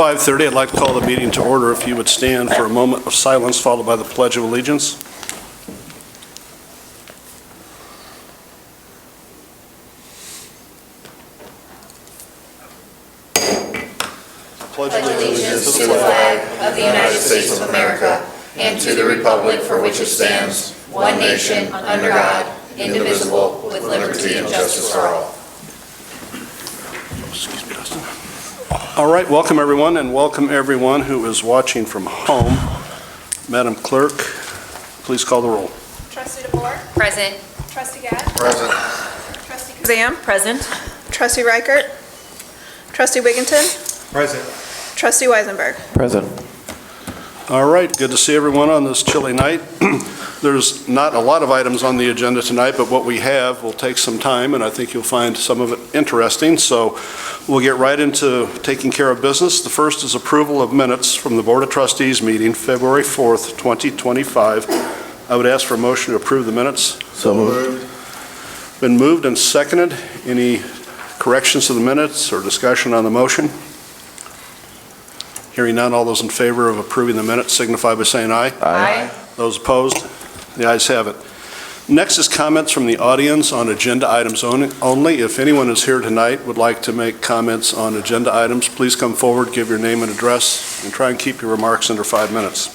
5:30. I'd like to call the meeting to order. If you would stand for a moment of silence, followed by the Pledge of Allegiance. Pledge allegiance to the flag of the United States of America and to the republic for which it stands, one nation, under God, indivisible, with liberty and justice for all. Excuse me, Dustin. All right, welcome everyone, and welcome everyone who is watching from home. Madam Clerk, please call the roll. Trustee DeBoer? Present. Trustee Gadd? Present. Trustee Kazam? Present. Trustee Reichert? Trustee Wigginton? Present. Trustee Weisenberg? Present. All right, good to see everyone on this chilly night. There's not a lot of items on the agenda tonight, but what we have will take some time, and I think you'll find some of it interesting. So we'll get right into taking care of business. The first is approval of minutes from the Board of Trustees meeting, February 4th, 2025. I would ask for a motion to approve the minutes. So moved. Been moved and seconded. Any corrections to the minutes or discussion on the motion? Hearing none, all those in favor of approving the minutes signify by saying aye. Aye. Those opposed? The ayes have it. Next is comments from the audience on agenda items only. If anyone is here tonight would like to make comments on agenda items, please come forward, give your name and address, and try and keep your remarks under 5 minutes.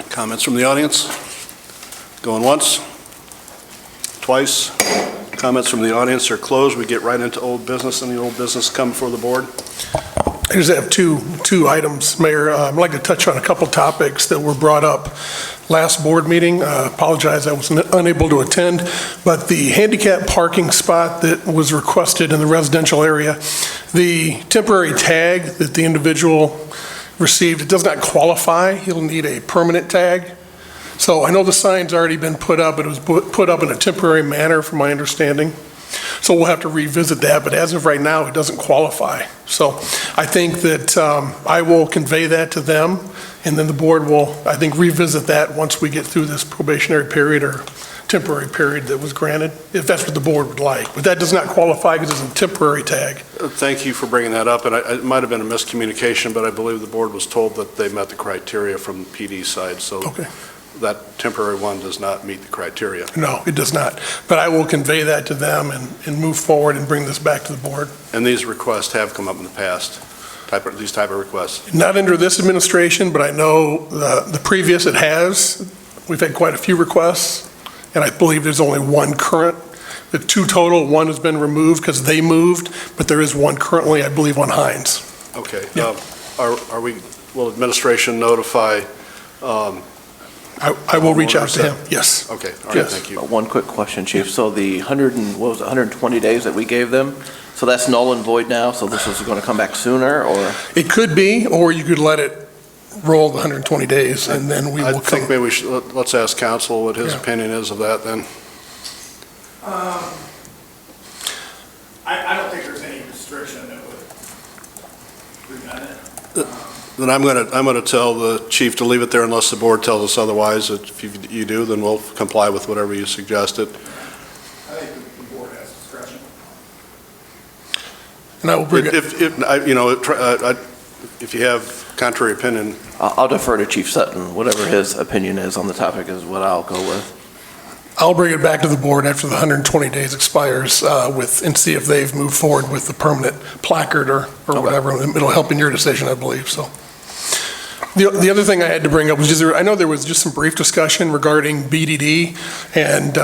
Comments from the audience? Going once? Twice? Comments from the audience are closed. We get right into old business. Any old business come before the board? I just have two items, Mayor. I'd like to touch on a couple topics that were brought up last board meeting. Apologize, I was unable to attend, but the handicap parking spot that was requested in the residential area, the temporary tag that the individual received, it does not qualify. He'll need a permanent tag. So I know the sign's already been put up, but it was put up in a temporary manner from my understanding. So we'll have to revisit that, but as of right now, it doesn't qualify. So I think that I will convey that to them, and then the board will, I think, revisit that once we get through this probationary period or temporary period that was granted, if that's what the board would like. But that does not qualify because it's a temporary tag. Thank you for bringing that up, and it might have been a miscommunication, but I believe the board was told that they met the criteria from the PD side, so Okay. that temporary one does not meet the criteria. No, it does not. But I will convey that to them and move forward and bring this back to the board. And these requests have come up in the past, these type of requests. Not under this administration, but I know the previous it has. We've had quite a few requests, and I believe there's only one current. The two total, one has been removed because they moved, but there is one currently, I believe, on Hines. Okay. Yeah. Will administration notify? I will reach out to him, yes. Okay, all right, Yes. thank you. One quick question, Chief. So the 120 days that we gave them, so that's null and void now, so this is going to come back sooner, or? It could be, or you could let it roll the 120 days, and then we I will think come. maybe we should, let's ask counsel what his Yeah. opinion is of that then. I don't think there's any restriction that would prevent it. Then I'm going to tell the chief to leave it there unless the board tells us otherwise. If you do, then we'll comply with whatever you suggested. I think the board has discretion. And I will bring it. If you have contrary opinion, I'll defer to Chief Sutton. Whatever his opinion is on the topic is what I'll go with. I'll bring it back to the board after the 120 days expires and see if they've moved forward with the permanent placard or whatever. It'll help in your decision, I believe, so. The other thing I had to bring up was just, I know there was just some brief discussion regarding BDD and,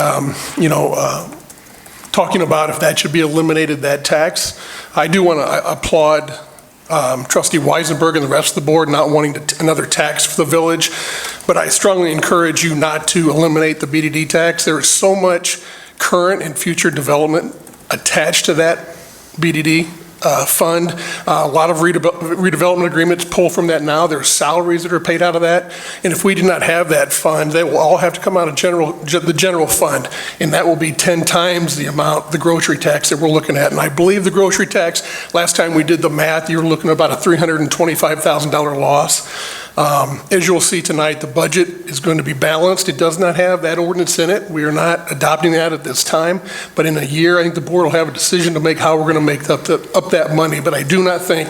talking about if that should be eliminated, that tax. I do want to applaud Trustee Weisenberg and the rest of the board not wanting another tax for the village, but I strongly encourage you not to eliminate the BDD tax. There is so much current and future development attached to that BDD fund. A lot of redevelopment agreements pull from that now. There's salaries that are paid out of that. And if we do not have that fund, they will all have to come out of the general fund. And that will be 10 times the amount, the grocery tax that we're looking at. And I believe the grocery tax, last time we did the math, you're looking at about a $325,000 loss. As you'll see tonight, the budget is going to be balanced. It does not have that ordinance in it. We are not adopting that at this time, but in a year, I think the board will have a decision to make how we're going to make up that money, but I do not think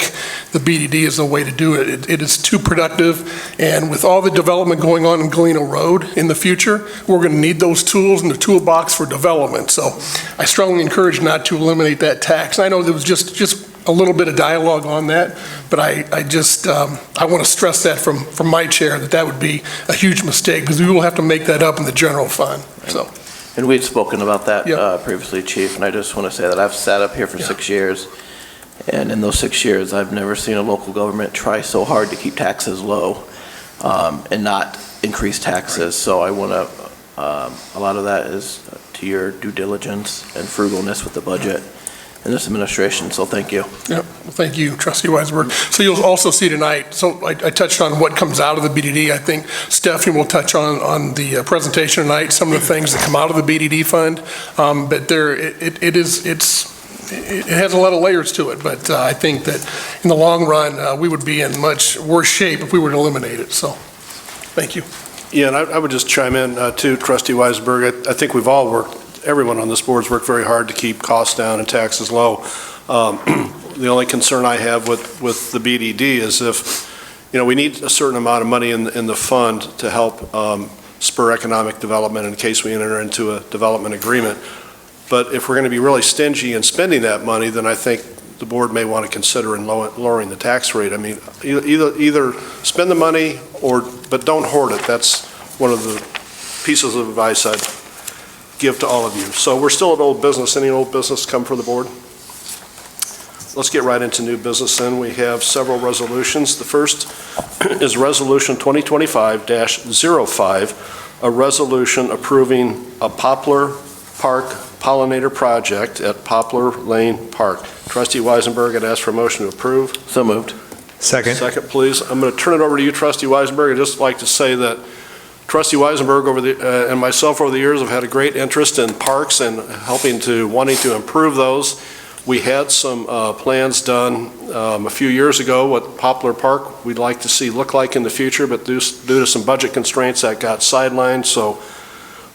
the BDD is the way to do it. It is too productive, and with all the development going on in Galena Road in the future, we're going to need those tools in the toolbox for development. So I strongly encourage not to eliminate that tax. I know there was just a little bit of dialogue on that, but I want to stress that from my chair that would be a huge mistake, because we will have to make that up in the general fund. So. And we'd spoken about that Yep. previously, Chief, and I just want to say that I've sat up here for 6 years, and in those 6 years, I've never seen a local government try so hard to keep taxes low and not increase taxes. So I want to, a lot of that is to your due diligence and frugalness with the budget in this administration, so thank you. Yep. Well, thank you, Trustee Weisenberg. So you'll also see tonight, so I touched on what comes out of the BDD. I think Stephanie will touch on the presentation tonight, some of the things that come out of the BDD fund. But it has a lot of layers to it, but I think that in the long run, we would be in much worse shape if we were to eliminate it, so thank you. Yeah, and I would just chime in too, Trustee Weisberg. I think we've all worked, everyone on this board's worked very hard to keep costs down and taxes low. The only concern I have with the BDD is if, we need a certain amount of money in the fund to help spur economic development in case we enter into a development agreement. But if we're going to be really stingy in spending that money, then I think the board may want to consider lowering the tax rate. I mean, either spend the money but don't hoard it. That's one of the pieces of advice I'd give to all of you. So we're still at old business. Any old business come for the board? Let's get right into new business then. We have several resolutions. The first is Resolution 2025-05, a resolution approving a Poplar Park pollinator project at Poplar Lane Park. Trustee Weisenberg, I'd ask for a motion to approve. So moved. Second. Second, please. I'm going to turn it over to you, Trustee Weisenberg. I'd just like to say that Trustee Weisenberg and myself over the years have had a great interest in parks and wanting to improve those. We had some plans done a few years ago what Poplar Park we'd like to see look like in the future, but due to some budget constraints that got sidelined. So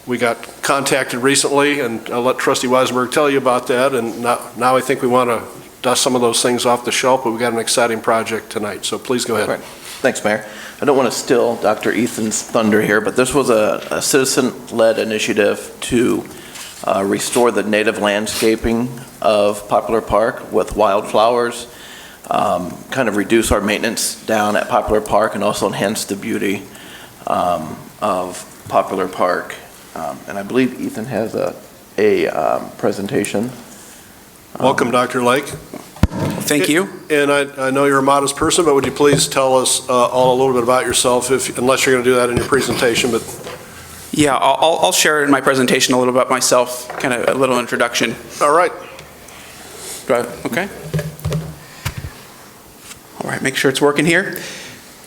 we got contacted recently, and I'll let Trustee Weisenberg tell you about that. And now I think we want to dust some of those things off the shelf, but we got an exciting project tonight. So please go ahead. Right. Thanks, Mayor. I don't want to steal Dr. Ethan's thunder here, but this was a citizen-led initiative to restore the native landscaping of Poplar Park with wildflowers, kind of reduce our maintenance down at Poplar Park, and also enhance the beauty of Poplar Park. And I believe Ethan has a presentation. Welcome, Dr. Lake. Thank you. And I know you're a modest person, but would you please tell us all a little bit about yourself, unless you're going to do that in your presentation? But Yeah, I'll share in my presentation a little about myself, kind of a little introduction. all right. Okay. All right, make sure it's working here.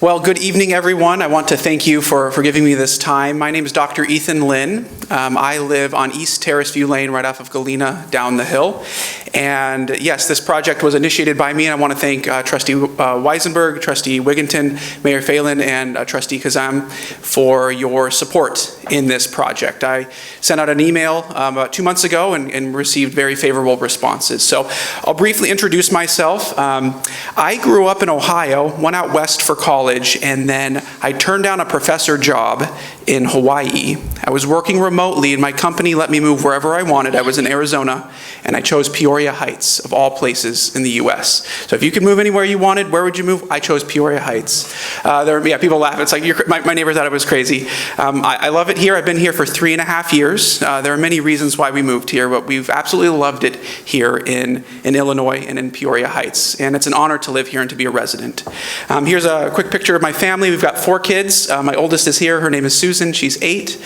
Well, good evening, everyone. I want to thank you for giving me this time. My name is Dr. Ethan Lynn. I live on East Terrace View Lane, right off of Galena, down the hill. And yes, this project was initiated by me, and I want to thank Trustee Weisenberg, Trustee Wigginton, Mayor Phelan, and Trustee Kazam for your support in this project. I sent out an email about 2 months ago and received very favorable responses. So I'll briefly introduce myself. I grew up in Ohio, went out west for college, and then I turned down a professor job in Hawaii. I was working remotely, and my company let me move wherever I wanted. I was in Arizona, and I chose Peoria Heights, of all places in the U.S. So if you could move anywhere you wanted, where would you move? I chose Peoria Heights. People laugh. It's like, my neighbor thought I was crazy. I love it here. I've been here for 3.5 years. There are many reasons why we moved here, but we've absolutely loved it here in Illinois and in Peoria Heights. And it's an honor to live here and to be a resident. Here's a quick picture of my family. We've got 4 kids. My oldest is here. Her name is Susan. She's 8.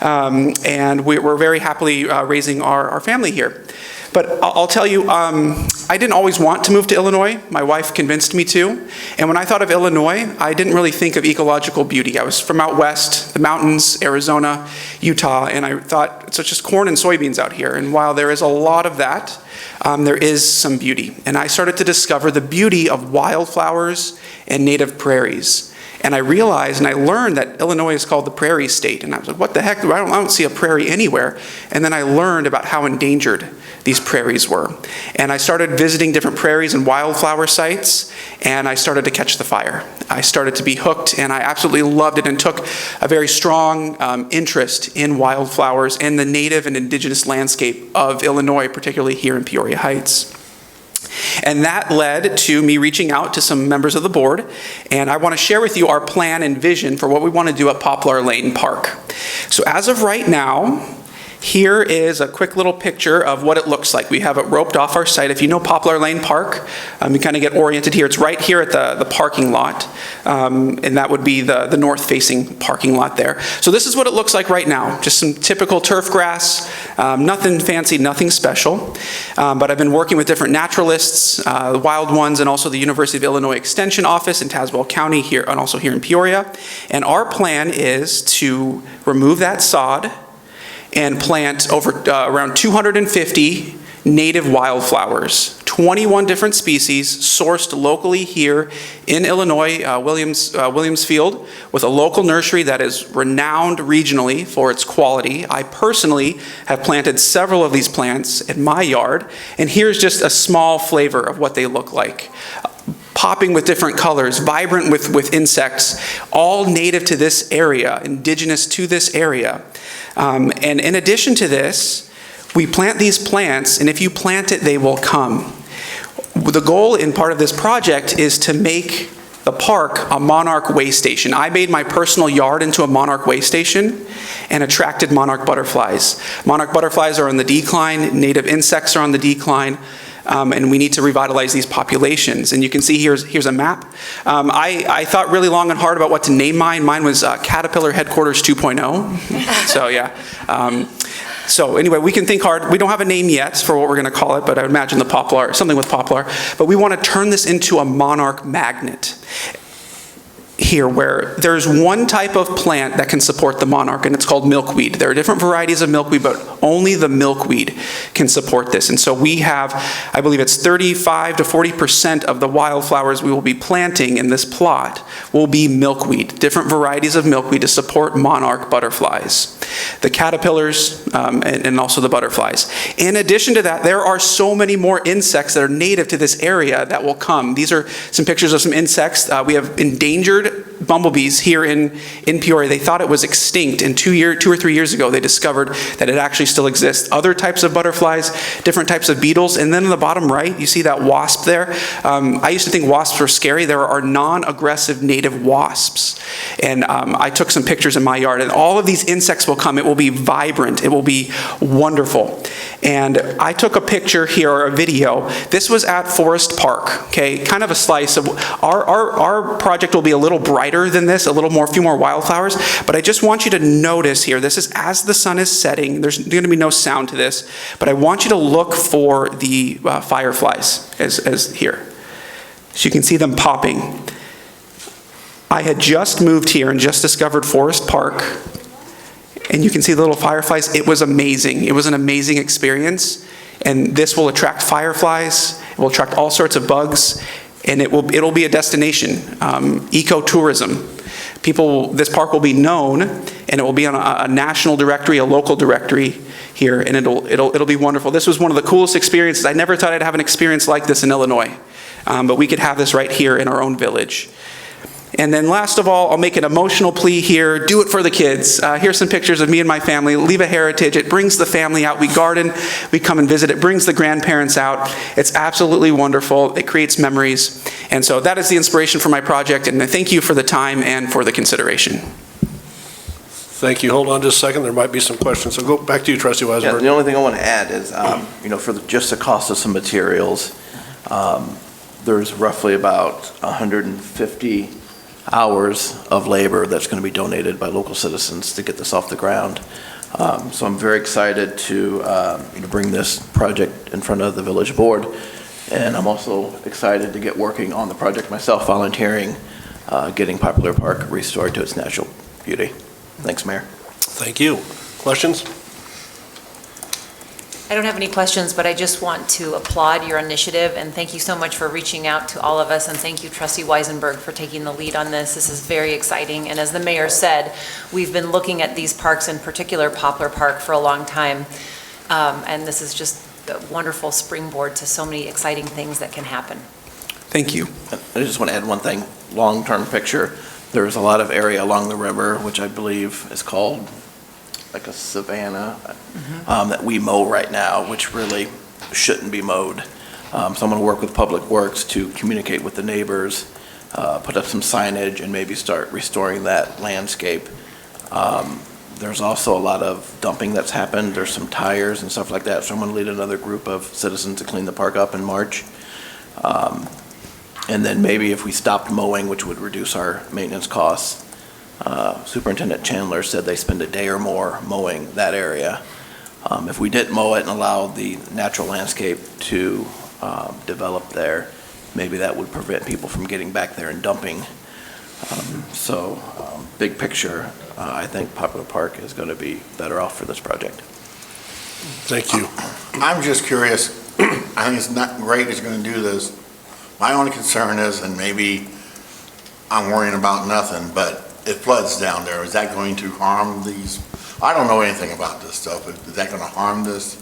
And we're very happily raising our family here. But I'll tell you, I didn't always want to move to Illinois. My wife convinced me to. And when I thought of Illinois, I didn't really think of ecological beauty. I was from out west, the mountains, Arizona, Utah, and I thought, it's just corn and soybeans out here. And while there is a lot of that, there is some beauty. And I started to discover the beauty of wildflowers and native prairies. And I realized and I learned that Illinois is called the prairie state. And I was like, what the heck? I don't see a prairie anywhere. And then I learned about how endangered these prairies were. And I started visiting different prairies and wildflower sites, and I started to catch the fire. I started to be hooked, and I absolutely loved it and took a very strong interest in wildflowers and the native and indigenous landscape of Illinois, particularly here in Peoria Heights. And that led to me reaching out to some members of the board, and I want to share with you our plan and vision for what we want to do at Poplar Lane Park. So as of right now, here is a quick little picture of what it looks like. We have it roped off our site. If you know Poplar Lane Park, you kind of get oriented here. It's right here at the parking lot, and that would be the north-facing parking lot there. So this is what it looks like right now. Just some typical turf grass, nothing fancy, nothing special. But I've been working with different naturalists, the wild ones, and also the University of Illinois Extension Office in Tazewell County here, and also here in Peoria. And our plan is to remove that sod and plant over around 250 native wildflowers, 21 different species sourced locally here in Illinois, Williamsfield, with a local nursery that is renowned regionally for its quality. I personally have planted several of these plants in my yard, and here's just a small flavor of what they look like. Popping with different colors, vibrant with insects, all native to this area, indigenous to this area. And in addition to this, we plant these plants, and if you plant it, they will come. The goal in part of this project is to make the park a monarch way station. I made my personal yard into a monarch way station and attracted monarch butterflies. Monarch butterflies are on the decline, native insects are on the decline, and we need to revitalize these populations. And you can see here's a map. I thought really long and hard about what to name mine. Mine was Caterpillar Headquarters 2.0. So yeah. So anyway, we can think hard. We don't have a name yet for what we're going to call it, but I would imagine the poplar, something with poplar. But we want to turn this into a monarch magnet here, where there's one type of plant that can support the monarch, and it's called milkweed. There are different varieties of milkweed, but only the milkweed can support this. And so we have, I believe it's 35 to 40% of the wildflowers we will be planting in this plot will be milkweed, different varieties of milkweed to support monarch butterflies, the caterpillars, and also the butterflies. In addition to that, there are so many more insects that are native to this area that will come. These are some pictures of some insects. We have endangered bumblebees here in Peoria. They thought it was extinct, and 2 or 3 years ago they discovered that it actually still exists. Other types of butterflies, different types of beetles, and then on the bottom right, you see that wasp there. I used to think wasps were scary. There are non-aggressive native wasps, and I took some pictures in my yard, and all of these insects will come. It will be vibrant. It will be wonderful. And I took a picture here, or a video. This was at Forest Park, okay? Kind of a slice of, our project will be a little brighter than this, few more wildflowers, but I just want you to notice here, this is as the sun is setting. There's going to be no sound to this, but I want you to look for the fireflies as here. So you can see them popping. I had just moved here and just discovered Forest Park, and you can see the little fireflies. It was amazing. It was an amazing experience, and this will attract fireflies. It will attract all sorts of bugs, and it'll be a destination. Ecotourism. This park will be known, and it will be on a national directory, a local directory here, and it'll be wonderful. This was one of the coolest experiences. I never thought I'd have an experience like this in Illinois, but we could have this right here in our own village. And then last of all, I'll make an emotional plea here. Do it for the kids. Here's some pictures of me and my family. Leave a heritage. It brings the family out. We garden. We come and visit. It brings the grandparents out. It's absolutely wonderful. It creates memories. And so that is the inspiration for my project. And I thank you for the time and for the consideration. Thank you. Hold on just a second. There might be some questions. So go back to you, Trustee Weisenberg. Yeah, the only thing I want to add is, for just the cost of some materials, there's roughly about 150 hours of labor that's going to be donated by local citizens to get this off the ground. So I'm very excited to bring this project in front of the village board, and I'm also excited to get working on the project myself, volunteering, getting Poplar Park restored to its natural beauty. Thanks, Mayor. Thank you. Questions? I don't have any questions, but I just want to applaud your initiative, and thank you so much for reaching out to all of us, and thank you, Trustee Weisenberg, for taking the lead on this. This is very exciting, and as the mayor said, we've been looking at these parks, in particular Poplar Park, for a long time, and this is just a wonderful springboard to so many exciting things that can happen. Thank you. I just want to add one thing, long-term picture. There's a lot of area along the river, which I believe is called like a savanna, that we mow right now, which really shouldn't be mowed. So I'm going to work with Public Works to communicate with the neighbors, put up some signage, and maybe start restoring that landscape. There's also a lot of dumping that's happened. There's some tires and stuff like that, so I'm going to lead another group of citizens to clean the park up in March. And then maybe if we stopped mowing, which would reduce our maintenance costs, Superintendent Chandler said they spend a day or more mowing that area. If we didn't mow it and allow the natural landscape to develop there, maybe that would prevent people from getting back there and dumping. Big picture, I think Poplar Park is going to be better off for this project. Thank you. I'm just curious, I think it's not great that you're going to do this. My only concern is, and maybe I'm worrying about nothing, but it floods down there. Is that going to harm these? I don't know anything about this stuff, but is that going to harm this,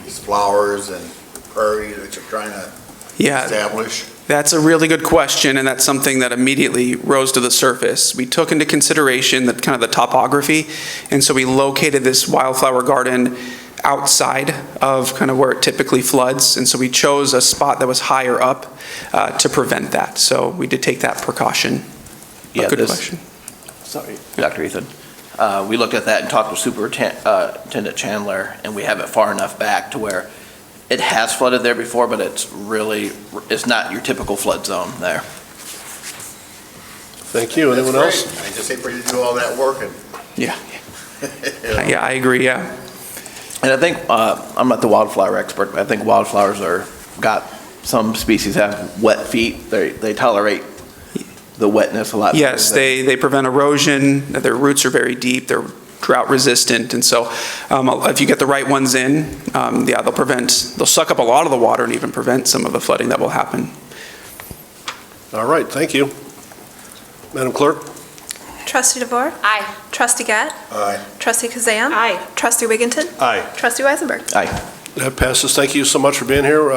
these flowers and prairie that you're trying to establish? That's a really good question, and that's something that immediately rose to the surface. We took into consideration the kind of the topography, and so we located this wildflower garden outside of kind of where it typically floods, and so we chose a spot that was higher up to prevent that. So we did take that precaution. Yeah, good question. Sorry, Dr. Ethan. We looked at that and talked with Superintendent Chandler, and we have it far enough back to where it has flooded there before, but it's not your typical flood zone there. Thank you. Anyone else? I just hate for you to do all that work and. Yeah. Yeah, I agree, yeah. And I think, I'm not the wildflower expert, but I think wildflowers some species have wet feet. They tolerate the wetness a lot. Yes, they prevent erosion, their roots are very deep, they're drought resistant, and so if you get the right ones in, they'll suck up a lot of the water and even prevent some of the flooding that will happen. All right, thank you. Madam Clerk? Trustee DeVore? Aye. Trustee Gadd? Aye. Trustee Kazan? Aye. Trustee Wigginton? Aye. Trustee Weisenberg? Aye. That passes. Thank you so much for being here.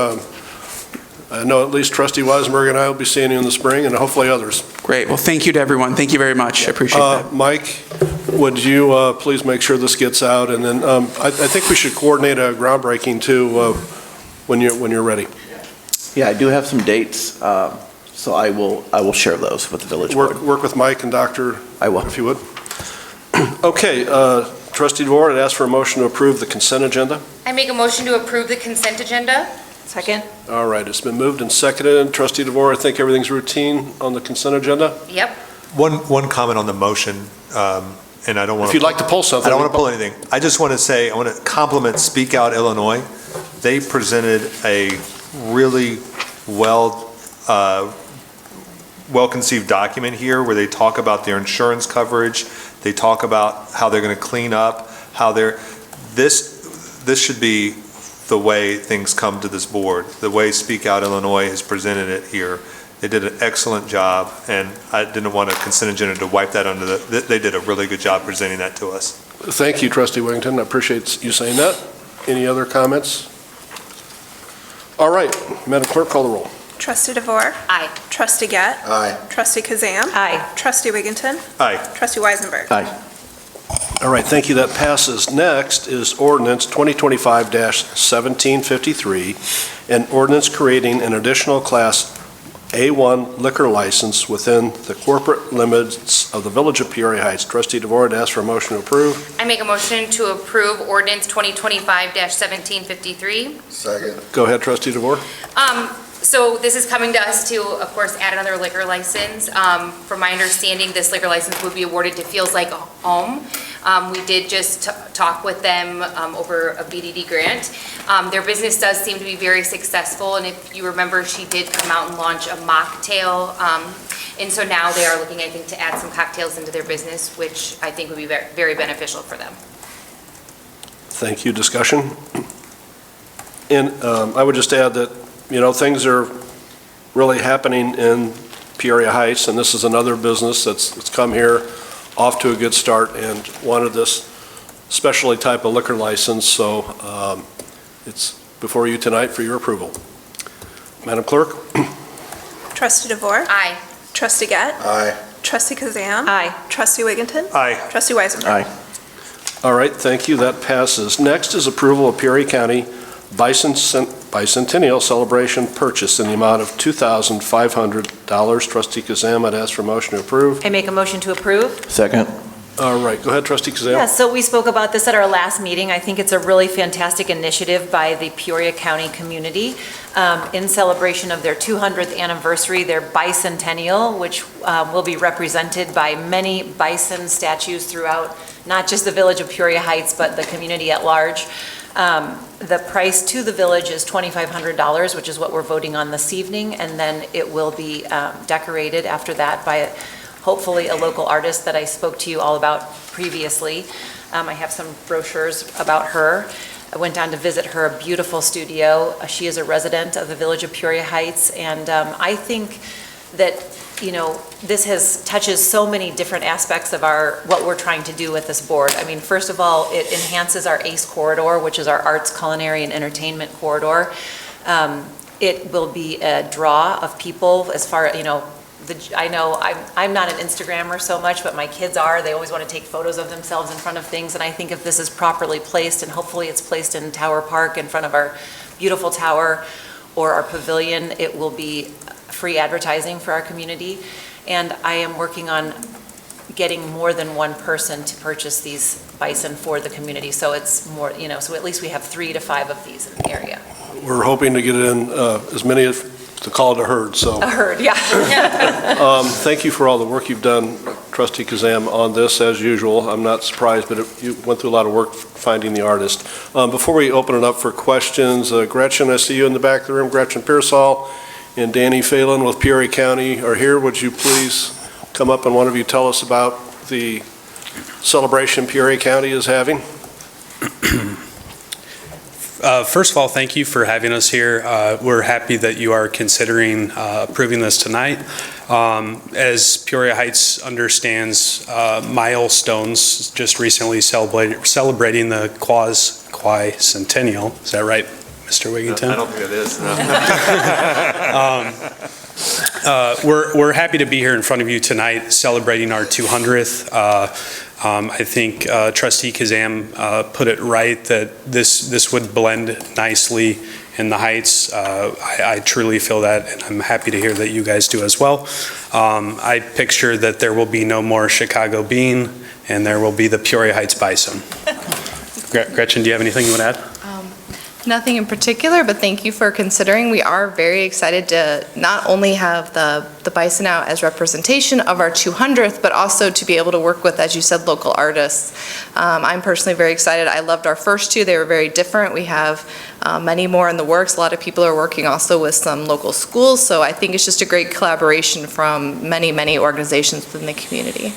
I know at least Trustee Weisenberg and I will be seeing you in the spring, and hopefully others. Great, well, thank you to everyone. Thank you very much, I appreciate that. Mike, would you please make sure this gets out? And then I think we should coordinate a groundbreaking too when you're ready. Yeah, I do have some dates, so I will share those with the village board. Work with Mike and Dr. I will. If you would. Okay, Trustee DeVore, I'd ask for a motion to approve the consent agenda. I make a motion to approve the consent agenda. Second? All right, it's been moved and seconded. Trustee DeVore, I think everything's routine on the consent agenda. Yep. One comment on the motion, and I don't want If to. you'd like to pull something. I don't want to pull anything. I just want to say, I want to compliment Speak Out Illinois. They presented a really well-conceived document here where they talk about their insurance coverage. They talk about how they're going to clean up, this should be the way things come to this board, the way Speak Out Illinois has presented it here. They did an excellent job, and I didn't want a consent agenda to wipe that under they did a really good job presenting that to us. Thank you, Trustee Wigginton. I appreciate you saying that. Any other comments? All right, Madam Clerk, call the roll. Trustee DeVore? Aye. Trustee Gadd? Aye. Trustee Kazan? Aye. Trustee Wigginton? Aye. Trustee Weisenberg? Aye. All right, thank you. That passes. Next is ordinance 2025-1753, an ordinance creating an additional Class A1 liquor license within the corporate limits of the Village of Peoria Heights. Trustee DeVore, I'd ask for a motion to approve. I make a motion to approve ordinance 2025-1753. Second. Go ahead, Trustee DeVore. So this is coming to us to, of course, add another liquor license. From my understanding, this liquor license would be awarded to Feels Like Home. We did just talk with them over a BDD grant. Their business does seem to be very successful, and if you remember, she did come out and launch a mocktail. And so now they are looking, I think, to add some cocktails into their business, which I think would be very, very beneficial for them. Thank you. Discussion? And I would just add that, things are really happening in Peoria Heights, and this is another business that's come here off to a good start and wanted this specialty type of liquor license, so it's before you tonight for your approval. Madam Clerk? Trustee DeVore. Aye. Trustee Gett. Aye. Trustee Kazan. Aye. Trustee Wigginton. Aye. Trustee Weisenberg. Aye. All right, thank you, that passes. Next is approval of Peoria County Bicentennial Celebration purchase in the amount of $2,500. Trustee Kazam, I'd ask for a motion to approve. I make a motion to approve. Second. All right, go ahead, Trustee Kazam. Yeah, so we spoke about this at our last meeting. I think it's a really fantastic initiative by the Peoria County community in celebration of their 200th anniversary, their bicentennial, which will be represented by many bison statues throughout, not just the village of Peoria Heights, but the community at large. The price to the village is $2,500, which is what we're voting on this evening, and then it will be decorated after that by hopefully a local artist that I spoke to you all about previously. I have some brochures about her. I went down to visit her beautiful studio. She is a resident of the village of Peoria Heights, and I think that, this touches so many different aspects of what we're trying to do with this board. I mean, first of all, it enhances our ACE corridor, which is our arts, culinary, and entertainment corridor. It will be a draw of people as far, I know I'm not an Instagrammer so much, but my kids are. They always want to take photos of themselves in front of things, and I think if this is properly placed, and hopefully it's placed in Tower Park in front of our beautiful tower or our pavilion, it will be free advertising for our community. And I am working on getting more than one person to purchase these bison for the community, so it's more, so at least we have 3 to 5 of these in the area. We're hoping to get in as many as to call it a herd, so. A herd, yeah. Thank you for all the work you've done, Trustee Kazam, on this, as usual. I'm not surprised, but you went through a lot of work finding the artist. Before we open it up for questions, Gretchen, I see you in the back of the room. Gretchen Pearsall and Danny Phelan with Peoria County are here. Would you please come up and one of you tell us about the celebration Peoria County is having? First of all, thank you for having us here. We're happy that you are considering approving this tonight. As Peoria Heights understands, milestones just recently celebrating the quasi-centennial. Is that right, Mr. Wigginton? I don't think it is, no. We're happy to be here in front of you tonight celebrating our 200th. I think Trustee Kazam put it right that this would blend nicely in the Heights. I truly feel that, and I'm happy to hear that you guys do as well. I picture that there will be no more Chicago bean, and there will be the Peoria Heights bison. Gretchen, do you have anything you would add? Nothing in particular, but thank you for considering. We are very excited to not only have the bison out as representation of our 200th, but also to be able to work with, as you said, local artists. I'm personally very excited. I loved our first 2. They were very different. We have many more in the works. A lot of people are working also with some local schools, so I think it's just a great collaboration from many, many organizations within the community.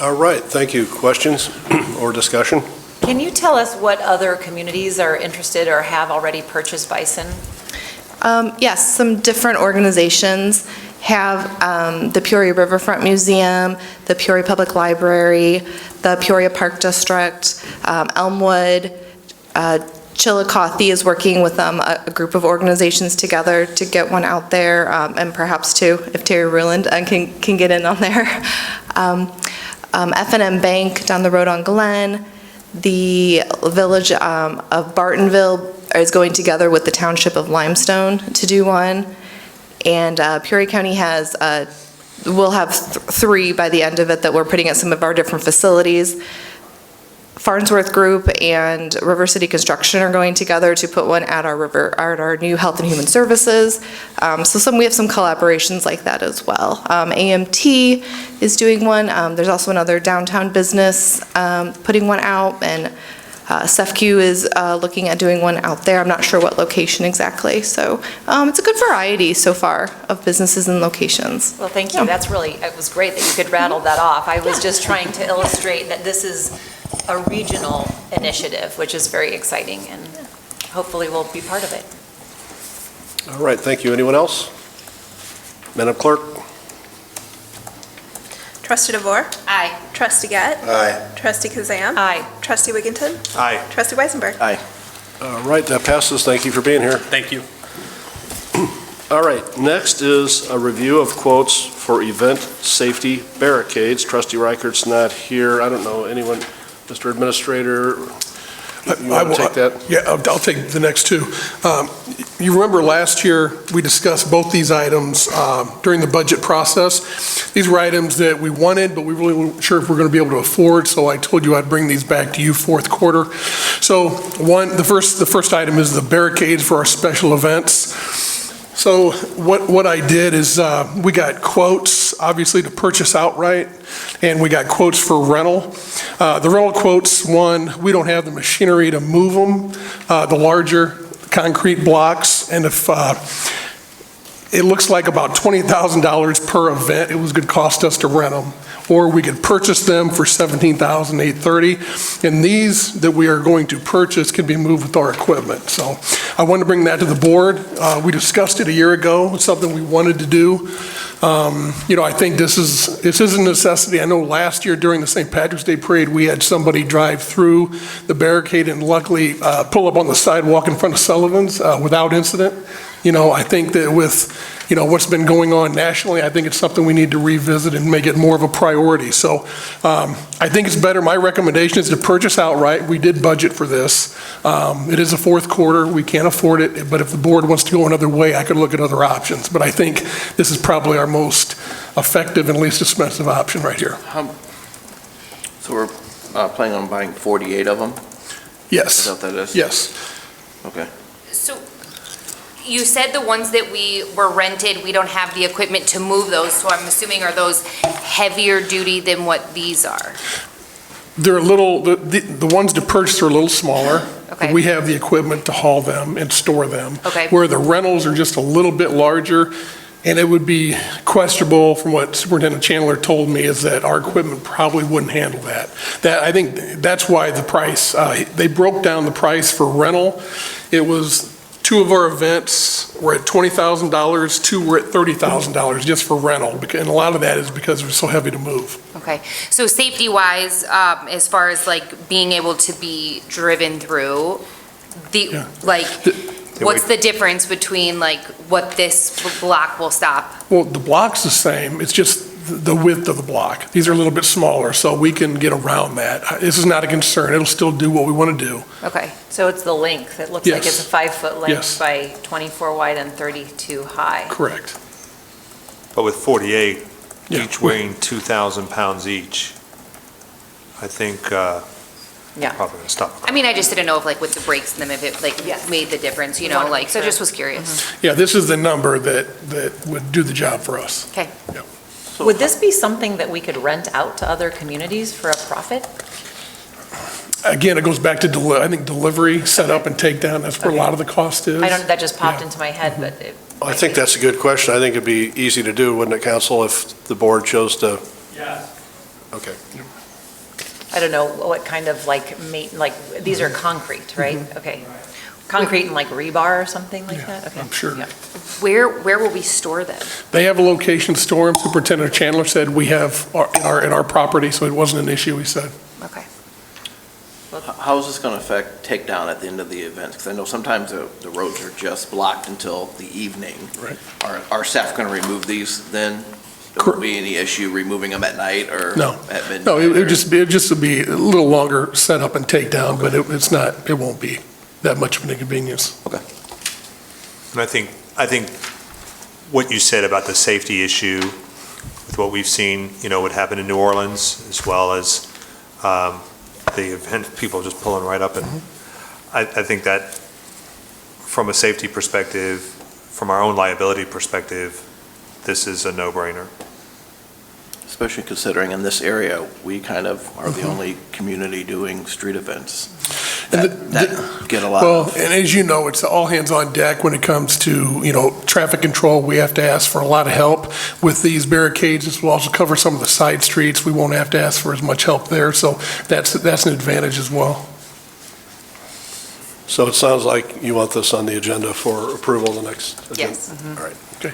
All right, thank you. Questions or discussion? Can you tell us what other communities are interested or have already purchased bison? Yes, some different organizations have the Peoria Riverfront Museum, the Peoria Public Library, the Peoria Park District, Elmwood, Chillicothe is working with a group of organizations together to get one out there, and perhaps 2, if Terry Ruland can get in on there. F&M Bank down the road on Glen. The village of Bartonville is going together with the township of Limestone to do one. And Peoria County will have 3 by the end of it that we're putting at some of our different facilities. Farnsworth Group and River City Construction are going together to put one at our new Health and Human Services. So we have some collaborations like that as well. AMT is doing one. There's also another downtown business putting one out, and SEFCU is looking at doing one out there. I'm not sure what location exactly. So it's a good variety so far of businesses and locations. Well, thank you. That's really, it was great that you could rattle that off. I was just trying to illustrate that this is a regional initiative, which is very exciting. And hopefully we'll be part of it. All right, thank you. Anyone else? Madam Clerk? Trustee DeVore, Aye. Trustee Gett, Aye. Trustee Kazan, Aye. Trustee Wigginton, Aye. Trustee Weisenberg. Aye. All right, that passes. Thank you for being here. Thank you. All right, next is a review of quotes for event safety barricades. Trustee Reichert's not here. I don't know, anyone, Mr. Administrator, you want to take that? Yeah, I'll take the next two. You remember last year, we discussed both these items during the budget process. These were items that we wanted, but we really weren't sure if we're going to be able to afford, so I told you I'd bring these back to you fourth quarter. So the first item is the barricades for our special events. So what I did is we got quotes, obviously, to purchase outright, and we got quotes for rental. The rental quotes, one, we don't have the machinery to move them, the larger concrete blocks, and if it looks like about $20,000 per event it was going to cost us to rent them, or we could purchase them for $17,830, and these that we are going to purchase can be moved with our equipment. So I wanted to bring that to the board. We discussed it a year ago. It's something we wanted to do. I think this is a necessity. I know last year during the St. Patrick's Day Parade, we had somebody drive through the barricade and luckily pull up on the sidewalk in front of Sullivan's without incident. I think that with what's been going on nationally, I think it's something we need to revisit and make it more of a priority. So I think it's better. My recommendation is to purchase outright. We did budget for this. It is a fourth quarter. We can't afford it, but if the board wants to go another way, I could look at other options. But I think this is probably our most effective and least expensive option right here. So we're planning on buying 48 of them? Yes. Is that what that is? Yes. Okay. So you said the ones that we were rented, we don't have the equipment to move those, so I'm assuming are those heavier duty than what these are? They're a little, the ones to purchase are a little smaller. Okay. We have the equipment to haul them and store them. Okay. Where the rentals are just a little bit larger, and it would be questionable from what Superintendent Chandler told me is that our equipment probably wouldn't handle that. I think that's why the price, they broke down the price for rental. It was two of our events were at $20,000, two were at $30,000 just for rental, and a lot of that is because they're so heavy to move. Okay, so safety-wise, as far as like being able to be driven through, Yeah. what's the difference between like what this block will stop? Well, the block's the same, it's just the width of the block. These are a little bit smaller, so we can get around that. This is not a concern, it'll still do what we want to do. Okay, So it's the length. It looks like Yes. it's a 5-foot length Yes. by 24 wide and 32 high. Correct. But with 48, Yeah. each weighing 2,000 pounds each, I think Yeah. probably going to stop. I mean, I just didn't know if like with the brakes in them, if it like Yes. made the difference, We wanna make so sure. just was curious. Yeah, this is the number that would do the job for us. Okay. Would this be something that we could rent out to other communities for a profit? Again, it goes back to, I think delivery, set up and take down, that's where a lot of the cost is. That just popped Yeah. into my head, but it. I think that's a good question. I think it'd be easy to do, wouldn't it, Council, if the board chose to? Yes. Okay. I don't know what kind of these are concrete, right? Okay. Concrete and like rebar or something like Yeah, that? Okay. I'm sure. Yeah. Where will we store them? They have a location to store them. Superintendent Chandler said we have in our property, so it wasn't an issue, he said. Okay. How is this going to affect takedown at the end of the event? Because I know sometimes the roads are just blocked until the evening. Right. Are staff going to remove these then? There won't be any issue removing them at night or No. at midnight? No, it or- would just be a little longer setup and takedown, but it won't be that much of an inconvenience. And I think what you said about the safety issue with what we've seen, would happen in New Orleans, as well as the event, people just pulling right up. And I think that from a safety perspective, from our own liability perspective, this is a no-brainer. Especially considering in this area, we kind of are the only community doing street events And that get a lot Well, of. and as you know, it's all hands on deck when it comes to, traffic control. We have to ask for a lot of help with these barricades. This will also cover some of the side streets. We won't have to ask for as much help there, so that's an advantage as well. So it sounds like you want this on the agenda for approval the next agenda? Yes. All right. The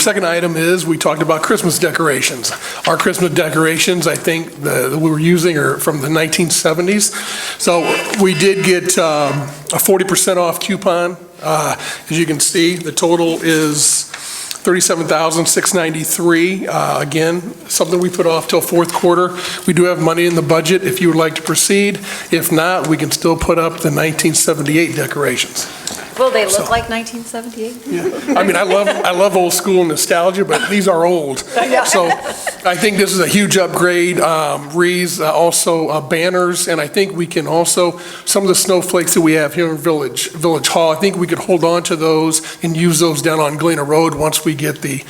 second item is, we talked about Christmas decorations. Our Christmas decorations, I think, that we were using are from the 1970s. So we did get a 40% off coupon. As you can see, the total is $37,693. Again, something we put off till fourth quarter. We do have money in the budget if you would like to proceed. If not, we can still put up the 1978 decorations. Will they look like 1978? Yeah. I mean, I love old school nostalgia, but these are old. So I think this is a huge upgrade. Wreaths, also banners, and I think we can also, some of the snowflakes that we have here in Village Hall, I think we could hold on to those and use those down on Galena Road once we get the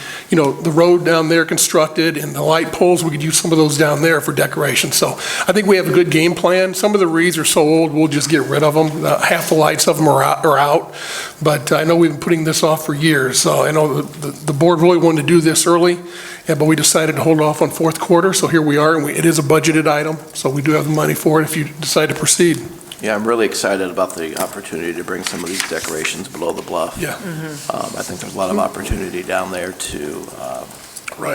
road down there constructed and the light poles. We could use some of those down there for decoration. So I think we have a good game plan. Some of the wreaths are so old, we'll just get rid of them. Half the lights of them are out. But I know we've been putting this off for years, so I know the board really wanted to do this early, but we decided to hold off on fourth quarter, so here we are, and it is a budgeted item, so we do have the money for it if you decide to proceed. Yeah, I'm really excited about the opportunity to bring some of these decorations below the bluff. Yeah. I think there's a lot of opportunity down there to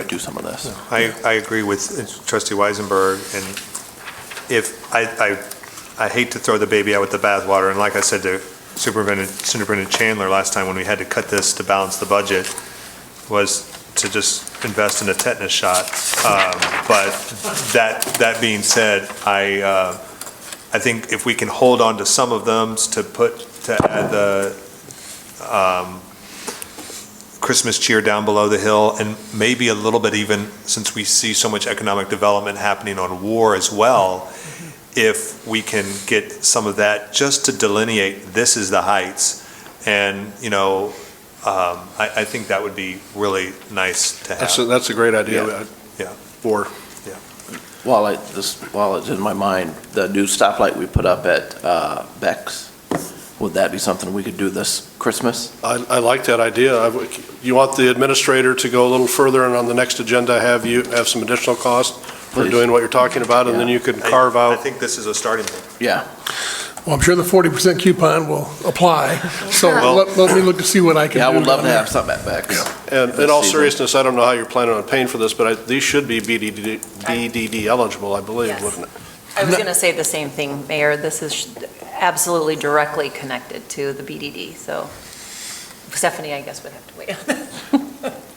do some of this. I agree with Trustee Weisenberg, and I hate to throw the baby out with the bathwater, and like I said to Superintendent Chandler last time when we had to cut this to balance the budget, was to just invest in a tetanus shot. But that being said, I think if we can hold on to some of them to add the Christmas cheer down below the hill, and maybe a little bit even, since we see so much economic development happening on War as well, if we can get some of that just to delineate, this is the heights. And, I think that would be really nice to have. That's a great idea. Yeah. While it's in my mind, the new stoplight we put up at Beck's, would that be something we could do this Christmas? I like that idea. You want the administrator to go a little further and on the next agenda have some additional cost for Please. doing what you're talking about, and then you can carve I out. think this is a starting point. Yeah. Well, I'm sure the 40% coupon will apply, so let me look to see what I can do. Yeah, I would love down to there. have something at Beck's. And in all seriousness, I don't know how you're planning on paying for this, but these should be BDD eligible, I believe, Yes. wouldn't it? I was going to say the same thing, Mayor. This is absolutely directly connected to the BDD, so Stephanie, I guess, would have to weigh in.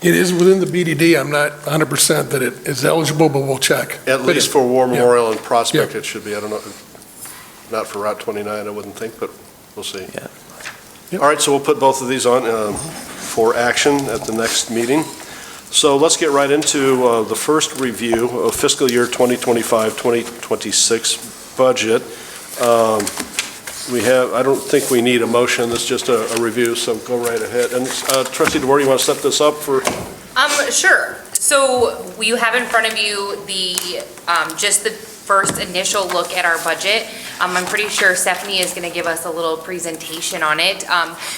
It is within the BDD. I'm not 100% that it is eligible, but we'll check. At But least it- for War Memorial and Prospect, Yeah. it should be. I don't know, not for Route 29, I wouldn't think, but we'll see. Yeah. Yep. All right, so we'll put both of these on for action at the next meeting. So let's get right into the first review of fiscal year 2025-2026 budget. I don't think we need a motion, this is just a review, so go right ahead. And Trustee DeWar, you want to set this up for? Sure. So you have in front of you just the first initial look at our budget. I'm pretty sure Stephanie is going to give us a little presentation on it,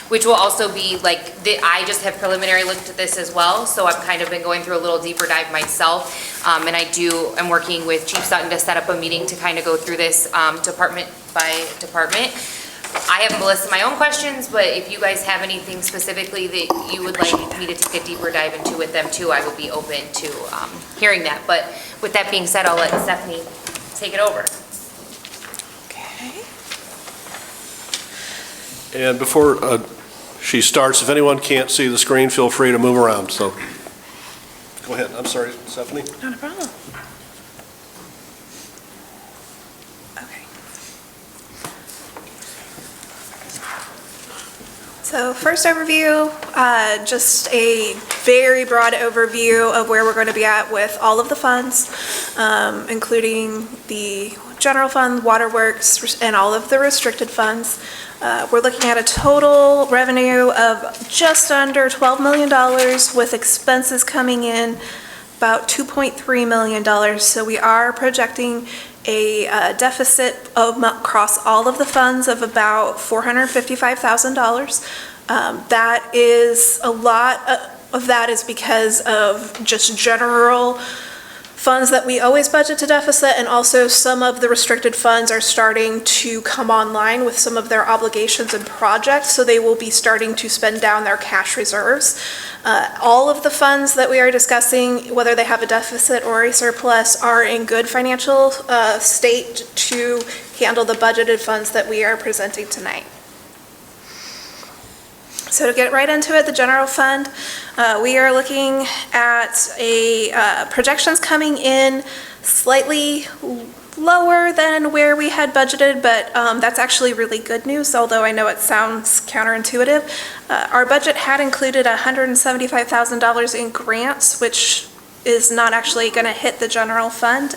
which will also be I just have preliminary looked at this as well, so I've kind of been going through a little deeper dive myself. And I'm working with Chief Sutton to set up a meeting to kind of go through this department by department. I have a list of my own questions, but if you guys have anything specifically that you would like me to take a deeper dive into with them too, I would be open to hearing that. But with that being said, I'll let Stephanie take it over. Okay. And before she starts, if anyone can't see the screen, feel free to move around, so. Go ahead, I'm sorry, Stephanie? Not a problem. Okay. So first overview, just a very broad overview of where we're going to be at with all of the funds, including the general fund, waterworks, and all of the restricted funds. We're looking at a total revenue of just under $12 million with expenses coming in about $2.3 million. So we are projecting a deficit across all of the funds of about $455,000. That is a lot of that is because of just general funds that we always budget to deficit, and also some of the restricted funds are starting to come online with some of their obligations and projects, so they will be starting to spend down their cash reserves. All of the funds that we are discussing, whether they have a deficit or a surplus, are in good financial state to handle the budgeted funds that we are presenting tonight. So to get right into it, the general fund, we are looking at projections coming in slightly lower than where we had budgeted, but that's actually really good news, although I know it sounds counterintuitive. Our budget had included $175,000 in grants, which is not actually going to hit the general fund.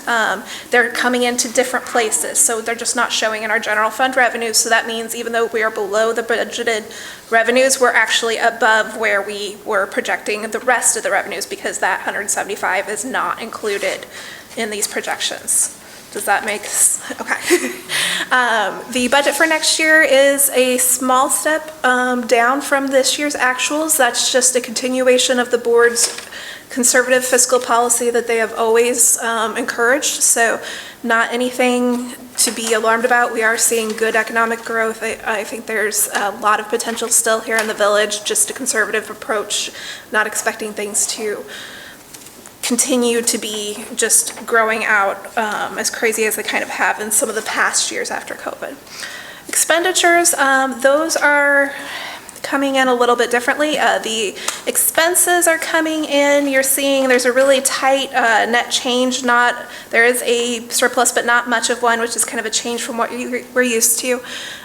They're coming into different places, so they're just not showing in our general fund revenues. So that means even though we are below the budgeted revenues, we're actually above where we were projecting the rest of the revenues, because that 175 is not included in these projections. Does that make sense? Okay. The budget for next year is a small step down from this year's actuals. That's just a continuation of the board's conservative fiscal policy that they have always encouraged, so not anything to be alarmed about. We are seeing good economic growth. I think there's a lot of potential still here in the village, just a conservative approach, not expecting things to continue to be just growing out as crazy as they kind of have in some of the past years after COVID. Expenditures, those are coming in a little bit differently. The expenses are coming in. You're seeing there's a really tight net change. There is a surplus, but not much of one, which is kind of a change from what we're used to.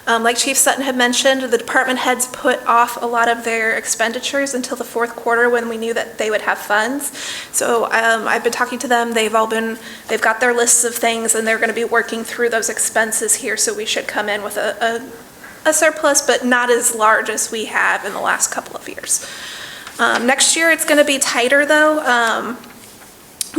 Like Chief Sutton had mentioned, the department heads put off a lot of their expenditures until the fourth quarter when we knew that they would have funds. So I've been talking to them. They've got their lists of things, and they're going to be working through those expenses here. So we should come in with a surplus, but not as large as we have in the last couple of years. Next year, it's going to be tighter, though.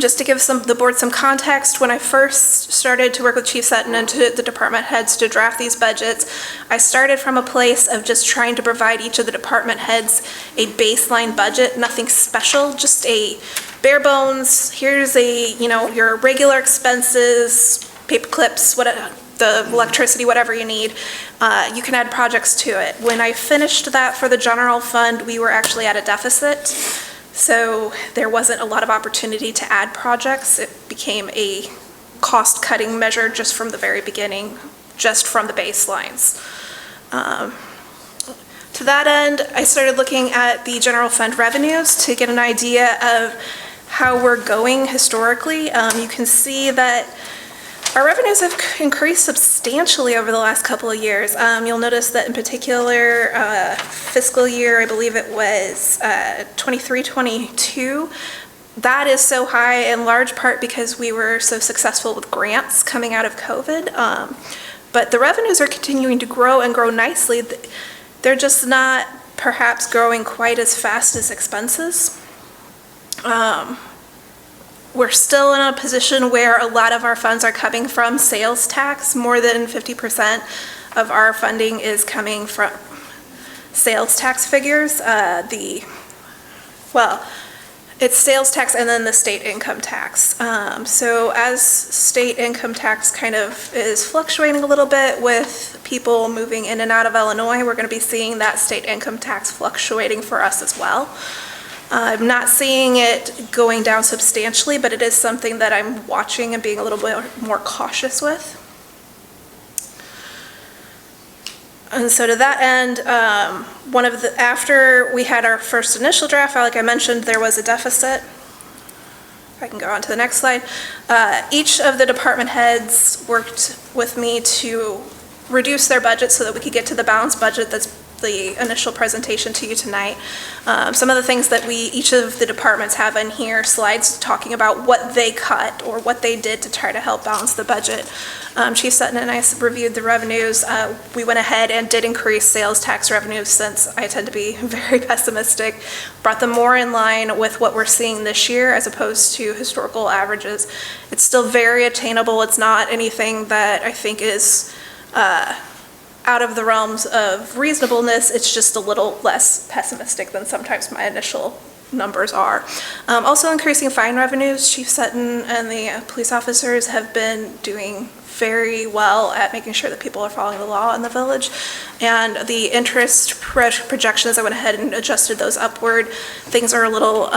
Just to give the board some context, when I first started to work with Chief Sutton and to the department heads to draft these budgets, I started from a place of just trying to provide each of the department heads a baseline budget, nothing special, just a bare bones. Here's your regular expenses, paper clips, whatever, the electricity, whatever you need. You can add projects to it. When I finished that for the general fund, we were actually at a deficit. So there wasn't a lot of opportunity to add projects. It became a cost-cutting measure just from the very beginning, just from the baselines. To that end, I started looking at the general fund revenues to get an idea of how we're going historically. You can see that our revenues have increased substantially over the last couple of years. You'll notice that in particular fiscal year, I believe it was 23-22, that is so high in large part because we were so successful with grants coming out of COVID. But the revenues are continuing to grow and grow nicely. They're just not perhaps growing quite as fast as expenses. We're still in a position where a lot of our funds are coming from sales tax. More than 50% of our funding is coming from sales tax figures. It's sales tax and then the state income tax. So as state income tax kind of is fluctuating a little bit with people moving in and out of Illinois, we're going to be seeing that state income tax fluctuating for us as well. I'm not seeing it going down substantially, but it is something that I'm watching and being a little bit more cautious with. And so to that end, after we had our first initial draft, like I mentioned, there was a deficit. If I can go on to the next slide. Each of the department heads worked with me to reduce their budget so that we could get to the balanced budget that's the initial presentation to you tonight. Some of the things that each of the departments have in here, slides talking about what they cut or what they did to try to help balance the budget. Chief Sutton and I reviewed the revenues. We went ahead and did increase sales tax revenues since I tend to be very pessimistic, brought them more in line with what we're seeing this year as opposed to historical averages. It's still very attainable. It's not anything that I think is out of the realms of reasonableness. It's just a little less pessimistic than sometimes my initial numbers are. Also increasing fine revenues. Chief Sutton and the police officers have been doing very well at making sure that people are following the law in the village. And the interest projections, I went ahead and adjusted those upward. Things are a little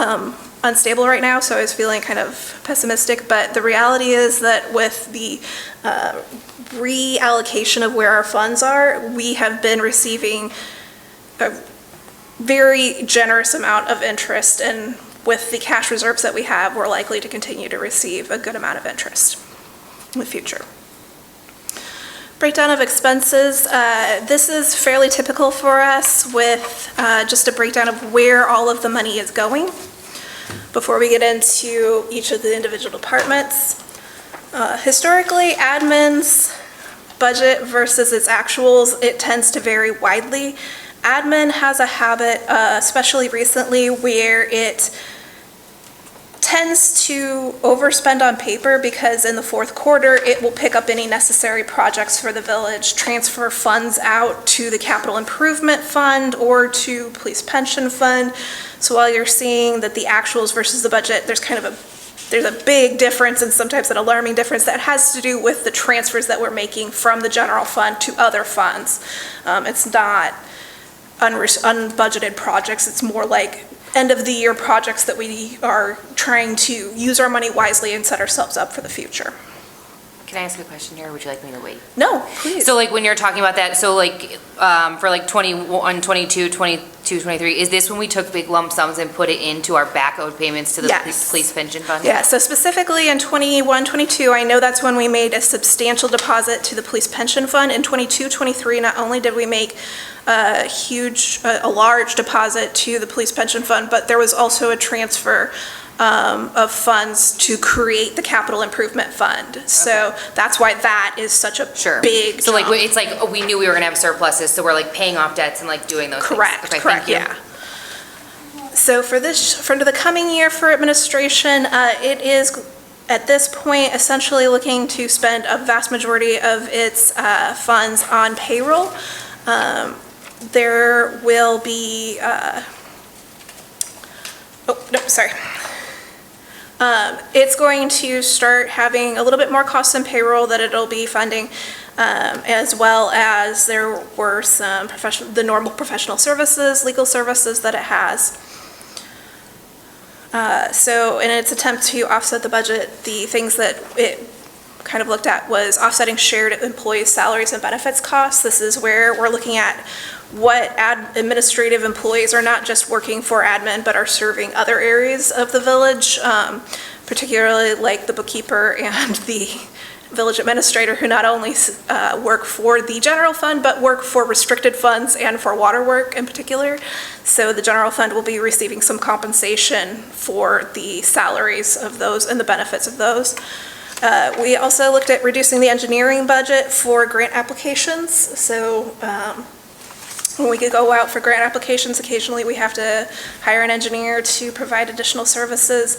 unstable right now, so I was feeling kind of pessimistic, but the reality is that with the reallocation of where our funds are, we have been receiving a very generous amount of interest, and with the cash reserves that we have, we're likely to continue to receive a good amount of interest in the future. Breakdown of expenses. This is fairly typical for us with just a breakdown of where all of the money is going before we get into each of the individual departments. Historically, admin's budget versus its actuals, it tends to vary widely. Admin has a habit, especially recently, where it tends to overspend on paper because in the fourth quarter, it will pick up any necessary projects for the village, transfer funds out to the capital improvement fund or to police pension fund. So while you're seeing that the actuals versus the budget, there's a big difference, and sometimes an alarming difference that has to do with the transfers that we're making from the general fund to other funds. It's not unbudgeted projects, it's more like end of the year projects that we are trying to use our money wisely and set ourselves up for the future. Can I ask a question here, or would you like me to wait? No, please. So like when you're talking about that, so like for like 21, 22, 22, 23, is this when we took big lump sums and put it into our back owed payments to the Yes. police pension fund? Yeah, so specifically in 21, 22, I know that's when we made a substantial deposit to the police pension fund. In 22, 23, not only did we make a large deposit to the police pension fund, but there was also a transfer of funds to create the capital improvement fund. So that's why that is such a big So like, jump. it's like, we knew we were gonna have surpluses, so we're like paying off debts and like doing those things. Correct, Okay, correct, thank you. yeah. So for the coming year for administration, it is at this point essentially looking to spend a vast majority of its funds on payroll. There will be, it's going to start having a little bit more costs in payroll that it'll be funding, as well as there were some the normal professional services, legal services that it has. So in its attempt to offset the budget, the things that it kind of looked at was offsetting shared employee salaries and benefits costs. This is where we're looking at what administrative employees are not just working for admin, but are serving other areas of the village, particularly like the bookkeeper and the village administrator, who not only work for the general fund, but work for restricted funds and for water work in particular. So the general fund will be receiving some compensation for the salaries of those and the benefits of those. We also looked at reducing the engineering budget for grant applications. So when we could go out for grant applications, occasionally we have to hire an engineer to provide additional services.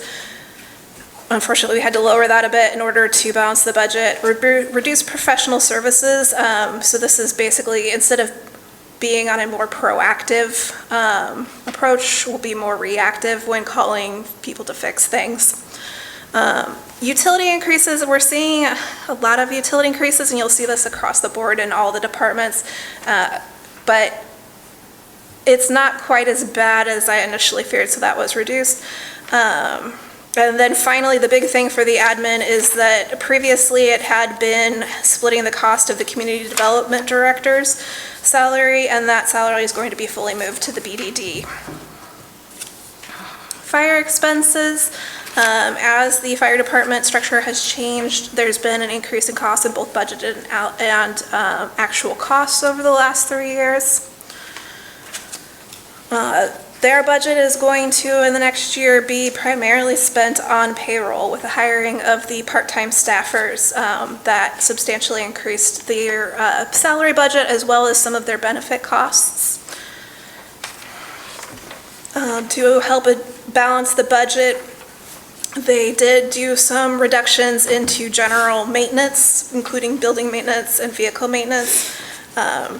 Unfortunately, we had to lower that a bit in order to balance the budget. Reduce professional services. So this is basically, instead of being on a more proactive approach, we'll be more reactive when calling people to fix things. Utility increases, we're seeing a lot of utility increases, and you'll see this across the board in all the departments, but it's not quite as bad as I initially feared, so that was reduced. And then finally, the big thing for the admin is that previously it had been splitting the cost of the community development director's salary, and that salary is going to be fully moved to the BDD. Fire expenses. As the fire department structure has changed, there's been an increase in costs in both budgeted and actual costs over the last 3 years. Their budget is going to, in the next year, be primarily spent on payroll with the hiring of the part-time staffers that substantially increased their salary budget as well as some of their benefit costs. To help balance the budget, they did do some reductions into general maintenance, including building maintenance and vehicle maintenance.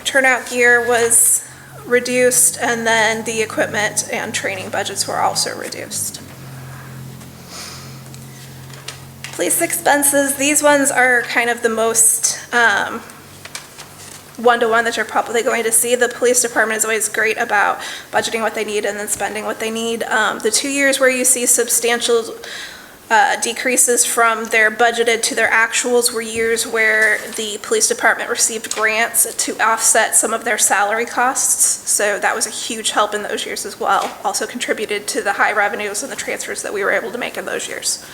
Turnout gear was reduced, and then the equipment and training budgets were also reduced. Police expenses, these ones are kind of the most one-to-one that you're probably going to see. The police department is always great about budgeting what they need and then spending what they need. The 2 years where you see substantial decreases from their budgeted to their actuals were years where the police department received grants to offset some of their salary costs. So that was a huge help in those years as well. Also contributed to the high revenues and the transfers that we were able to make in those years.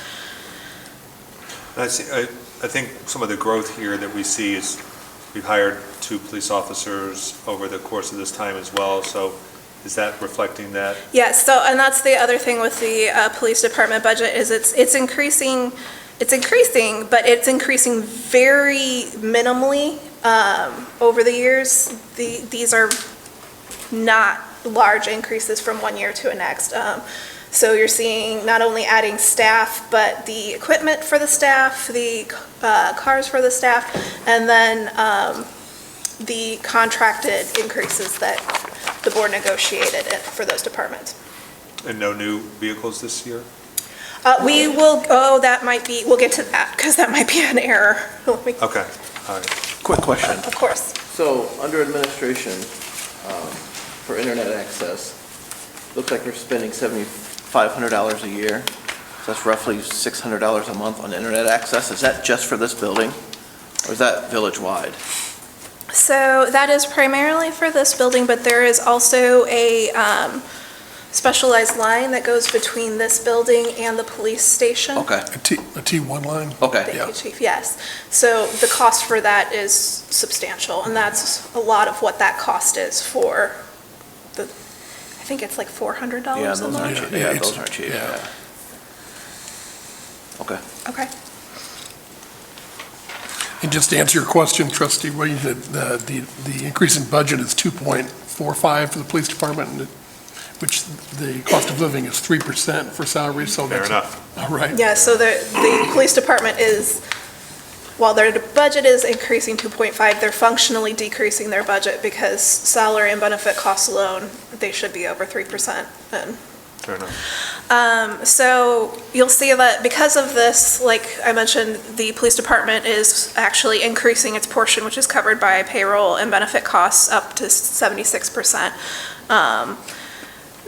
I think some of the growth here that we see is we've hired 2 police officers over the course of this time as well, so is that reflecting that? Yes, so, and that's the other thing with the police department budget is it's increasing, but it's increasing very minimally over the years. These are not large increases from one year to the next. So you're seeing not only adding staff, but the equipment for the staff, the cars for the staff, and then the contracted increases that the board negotiated for those departments. And no new vehicles this year? We will, that might be, we'll get to that, because that might be an error. Okay, all right. Quick question. Of course. So, under administration, for internet access, looks like we're spending $7,500 a year. So that's roughly $600 a month on internet access. Is that just for this building, or is that village-wide? So that is primarily for this building, but there is also a specialized line that goes between this building and the police station. Okay, A T1 line? okay. Thank you, Chief, yes. So the cost for that is substantial, and that's a lot of what that cost is for the, I think it's like $400 Yeah, a those aren't month. cheap. Yeah, Yeah, it's- those aren't cheap, yeah. yeah. Okay. Okay. And just to answer your question, Trustee Williams, the increase in budget is 2.45 for the police department, and which the cost of living is 3% for salaries, so Fair that's. enough. All right. Yeah, so the police department is, while their budget is increasing 2.5, they're functionally decreasing their budget because salary and benefit costs alone, they should be over 3%. And Fair enough. so you'll see that because of this, like I mentioned, the police department is actually increasing its portion, which is covered by payroll and benefit costs, up to 76%.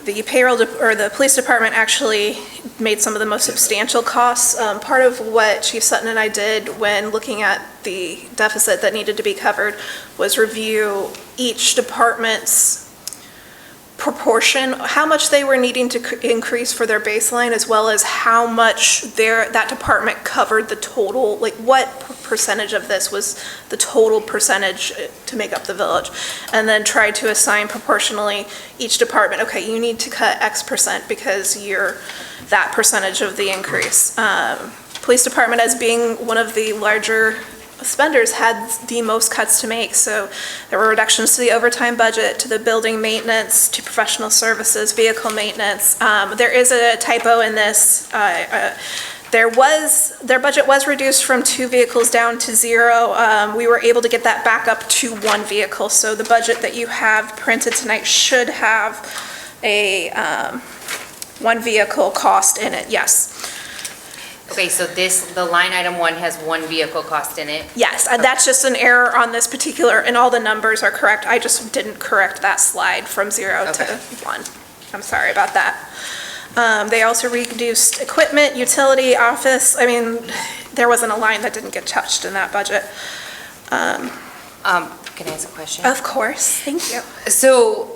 The payroll, or the police department actually made some of the most substantial costs. Part of what Chief Sutton and I did when looking at the deficit that needed to be covered was review each department's proportion, how much they were needing to increase for their baseline, as well as how much that department covered the total, like what percentage of this was the total percentage to make up the village, and then try to assign proportionally each department, okay, you need to cut X percent because you're that percentage of the increase. Police department, as being one of the larger spenders, had the most cuts to make. So there were reductions to the overtime budget, to the building maintenance, to professional services, vehicle maintenance. There is a typo in this. Their budget was reduced from 2 vehicles down to 0. We were able to get that back up to 1 vehicle. So the budget that you have printed tonight should have a 1 vehicle cost in it, yes. Okay, so the line item 1 has 1 vehicle cost in it. Yes, that's just an error on this particular, and all the numbers are correct. I just didn't correct that slide from 0 to 1. I'm sorry about that. They also reduced equipment, utility, office. I mean, there wasn't a line that didn't get touched in that budget. Can I ask a question? Of course, thank you. So,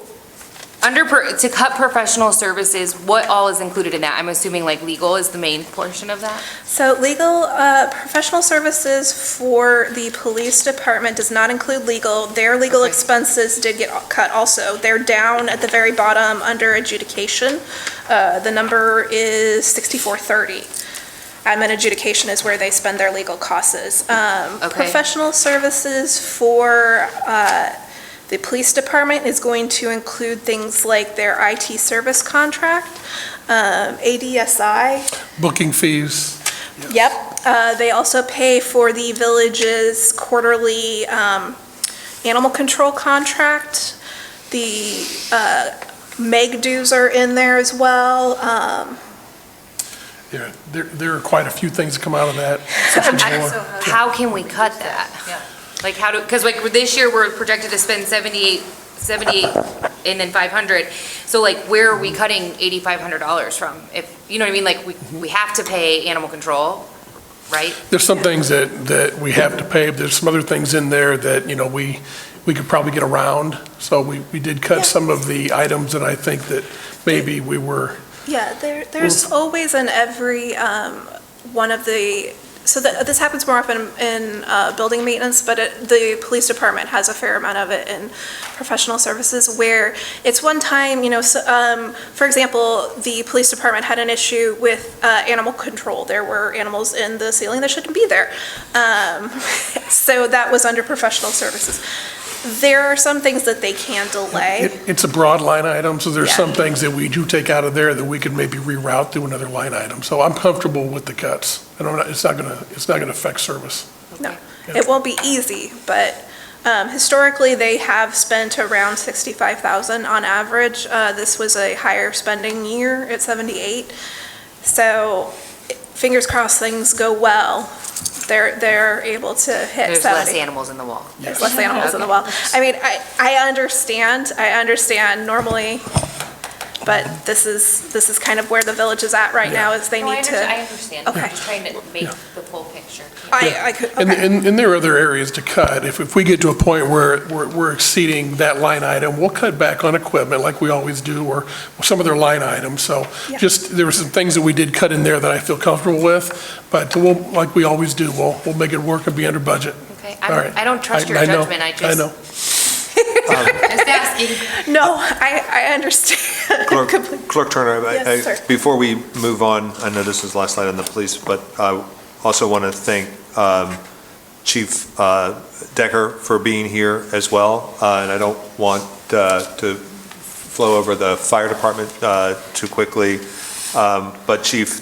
to cut professional services, what all is included in that? I'm assuming like legal is the main portion of that? So legal, professional services for the police department does not include legal. Their legal Okay. expenses did get cut also. They're down at the very bottom under adjudication. The number is 6430. Admin adjudication is where they spend their legal costs. Professional services for the police department is going to include things like their IT service contract, ADSI. Booking fees. Yep. They also pay for the village's quarterly animal control contract. The MEG dues are in there as well. Yeah, there are quite a few things that come out of that. How can we cut that? Yeah. Like how do, because like this year, we're projected to spend 78, and then 500. So like, where are we cutting $8,500 from? If, you know what I mean? Like, we have to pay animal control, right? There's some things that we have to pay, but there's some other things in there that, we could probably get around. So we did cut some of the items that I think that maybe we were. Yeah, there's always in every one of the, so this happens more often in building maintenance, but the police department has a fair amount of it in professional services where it's one time, for example, the police department had an issue with animal control. There were animals in the ceiling that shouldn't be there. So that was under professional services. There are some things that they can delay. It's a broad line item, so there's Yeah. some things that we do take out of there that we could maybe reroute to another line item. So I'm comfortable with the cuts. It's not gonna affect service. No, it won't be easy, but historically, they have spent around $65,000 on average. This was a higher spending year at 78. So fingers crossed things go well. They're able to hit 70. There's less animals in the wall. There's less animals in the wall. I mean, I understand normally, but this is kind of where the village is at right now, is they need to. I understand. Okay. I'm just trying to make the full picture. I could, And, okay. and there are other areas to cut. If we get to a point where we're exceeding that line item, we'll cut back on equipment like we always do, or some other line items. So Yeah. just, there were some things that we did cut in there that I feel comfortable with, but we'll, like we always do, we'll make it work and be under budget. Okay, All right. I don't trust your I know, judgment, I just know. asking. No, I understand. Clerk Turner, Yes, sir. before we move on, I know this is the last slide on the police, but I also want to thank Chief Decker for being here as well, and I don't want to flow over the fire department too quickly, but Chief,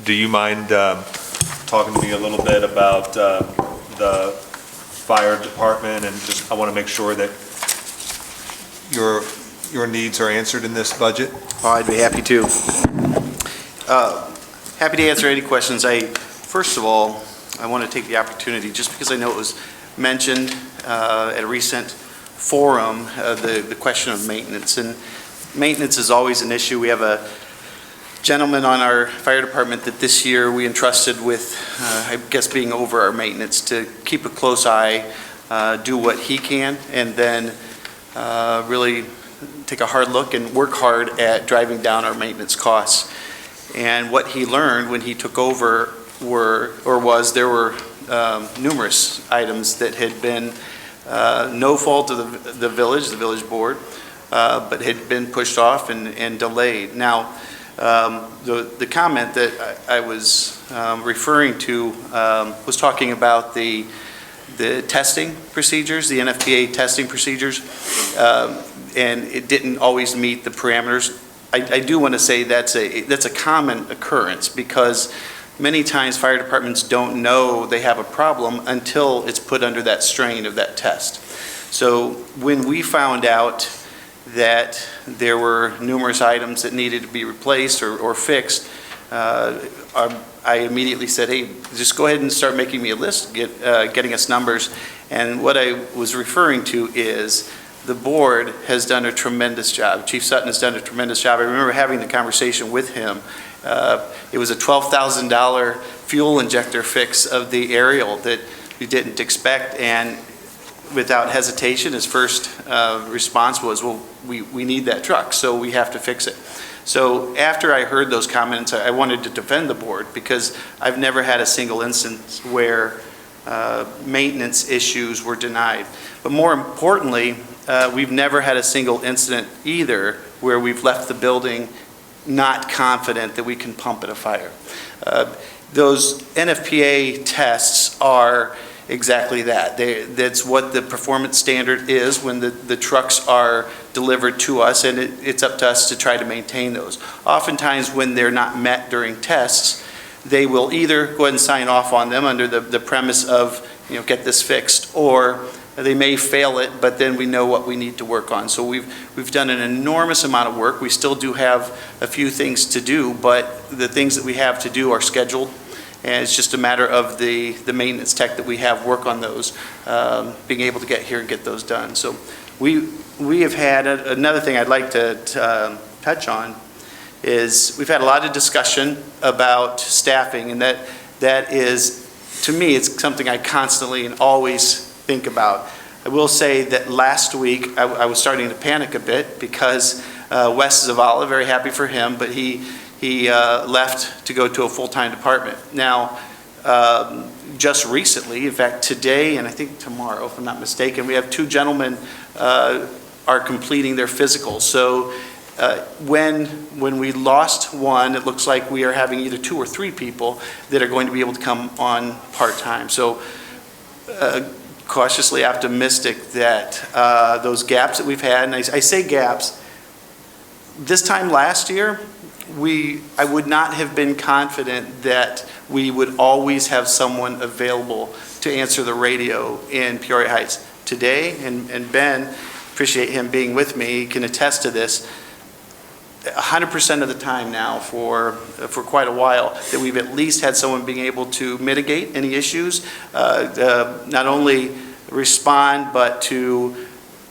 do you mind talking to me a little bit about the fire department, and just, I want to make sure that your needs are answered in this budget? Oh, I'd be happy to. Happy to answer any questions. First of all, I want to take the opportunity, just because I know it was mentioned at a recent forum, the question of maintenance. And maintenance is always an issue. We have a gentleman on our fire department that this year we entrusted with, I guess, being over our maintenance, to keep a close eye, do what he can, and then really take a hard look and work hard at driving down our maintenance costs. And what he learned when he took over there were numerous items that had been no fault of the village board, but had been pushed off and delayed. Now, the comment that I was referring to was talking about the testing procedures, the NFPA testing procedures, and it didn't always meet the parameters. I do want to say that's a common occurrence, because many times fire departments don't know they have a problem until it's put under that strain of that test. So when we found out that there were numerous items that needed to be replaced or fixed, I immediately said, hey, just go ahead and start making me a list, getting us numbers. And what I was referring to is the board has done a tremendous job. Chief Sutton has done a tremendous job. I remember having the conversation with him. It was a $12,000 fuel injector fix of the aerial that we didn't expect, and without hesitation, his first response was, well, we need that truck, so we have to fix it. So after I heard those comments, I wanted to defend the board, because I've never had a single instance where maintenance issues were denied. But more importantly, we've never had a single incident either where we've left the building not confident that we can pump at a fire. Those NFPA tests are exactly that. That's what the performance standard is when the trucks are delivered to us, and it's up to us to try to maintain those. Oftentimes when they're not met during tests, they will either go ahead and sign off on them under the premise of, get this fixed, or They may fail it, but then we know what we need to work on. So we've done an enormous amount of work. We still do have a few things to do, but the things that we have to do are scheduled. And it's just a matter of the maintenance tech that we have work on those, being able to get here and get those done. So we have had, another thing I'd like to touch on is we've had a lot of discussion about staffing, and that is, to me, it's something I constantly and always think about. I will say that last week I was starting to panic a bit because Wes Zavala, very happy for him, but he left to go to a full-time department. Now, just recently, in fact today and I think tomorrow, if I'm not mistaken, we have 2 gentlemen are completing their physicals. So when we lost one, it looks like we are having either 2 or 3 people that are going to be able to come on part-time. So cautiously optimistic that those gaps that we've had, and I say gaps, this time last year, I would not have been confident that we would always have someone available to answer the radio in Peoria Heights. Today, and Ben, appreciate him being with me, he can attest to this, 100% of the time now for quite a while that we've at least had someone being able to mitigate any issues, not only respond, but to,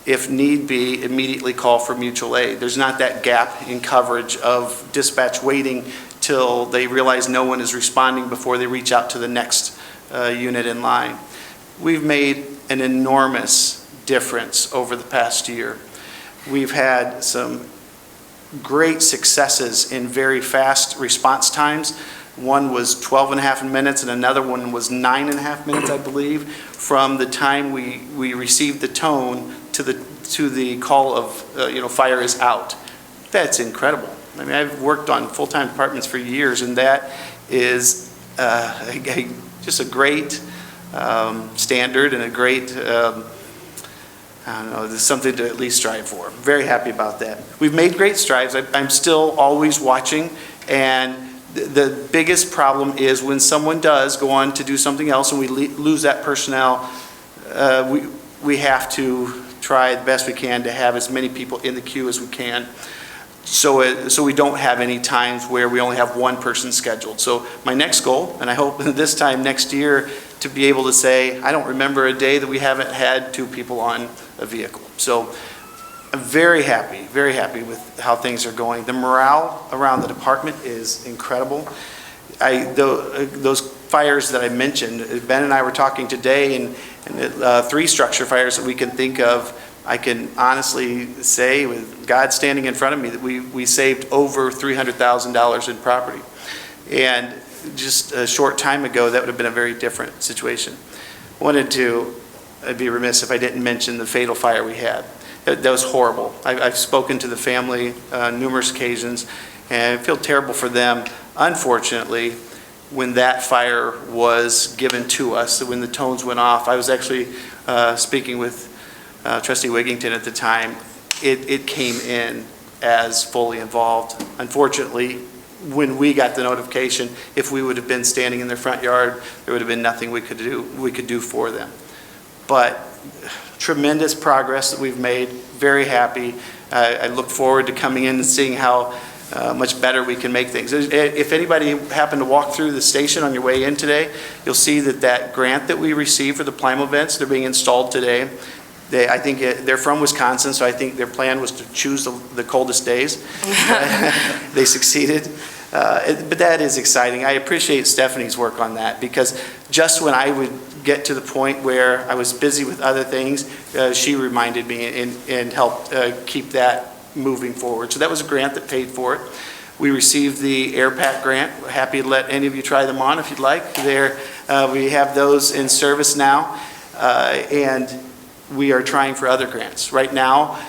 if need be, immediately call for mutual aid. There's not that gap in coverage of dispatch waiting till they realize no one is responding before they reach out to the next unit in line. We've made an enormous difference over the past year. We've had some great successes in very fast response times. One was 12.5 minutes and another one was 9.5 minutes, I believe, from the time we received the tone to the call of, fire is out. That's incredible. I mean, I've worked on full-time departments for years, and that is just a great standard and a great, I don't know, there's something to at least strive for. Very happy about that. We've made great strides. I'm still always watching, and the biggest problem is when someone does go on to do something else and we lose that personnel, we have to try the best we can to have as many people in the queue as we can, so we don't have any times where we only have one person scheduled. So my next goal, and I hope this time next year to be able to say, I don't remember a day that we haven't had 2 people on a vehicle. So I'm very happy with how things are going. The morale around the department is incredible. Those fires that I mentioned, Ben and I were talking today, and 3 structure fires that we can think of, I can honestly say with God standing in front of me that we saved over $300,000 in property. And just a short time ago, that would have been a very different situation. I'd be remiss if I didn't mention the fatal fire we had. That was horrible. I've spoken to the family numerous occasions, and I feel terrible for them. Unfortunately, when that fire was given to us, when the tones went off, I was actually speaking with Trustee Wigington at the time. It came in as fully involved. Unfortunately, when we got the notification, if we would have been standing in their front yard, there would have been nothing we could do for them. But tremendous progress that we've made, very happy. I look forward to coming in and seeing how much better we can make things. If anybody happened to walk through the station on your way in today, you'll see that grant that we received for the Plimo vents, they're being installed today. I think they're from Wisconsin, so I think their plan was to choose the coldest days. They succeeded. But that is exciting. I appreciate Stephanie's work on that, because just when I would get to the point where I was busy with other things, she reminded me and helped keep that moving forward. So that was a grant that paid for it. We received the Air Pack grant. We're happy to let any of you try them on if you'd like. We have those in service now, and we are trying for other grants. Right now,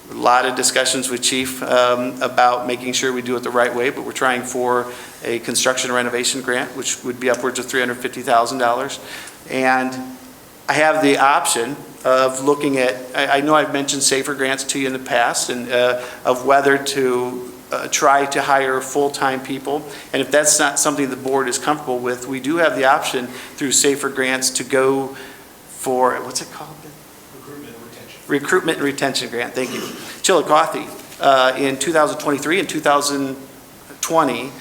a lot of discussions with Chief about making sure we do it the right way, but we're trying for a construction renovation grant, which would be upwards of $350,000. And I have the option of looking at, I know I've mentioned SAFER grants to you in the past, and of whether to try to hire full-time people. And if that's not something the board is comfortable with, we do have the option through SAFER grants to go for, what's it called? Recruitment and Retention Grant, thank you. Chillicothe, in 2023 and 2020,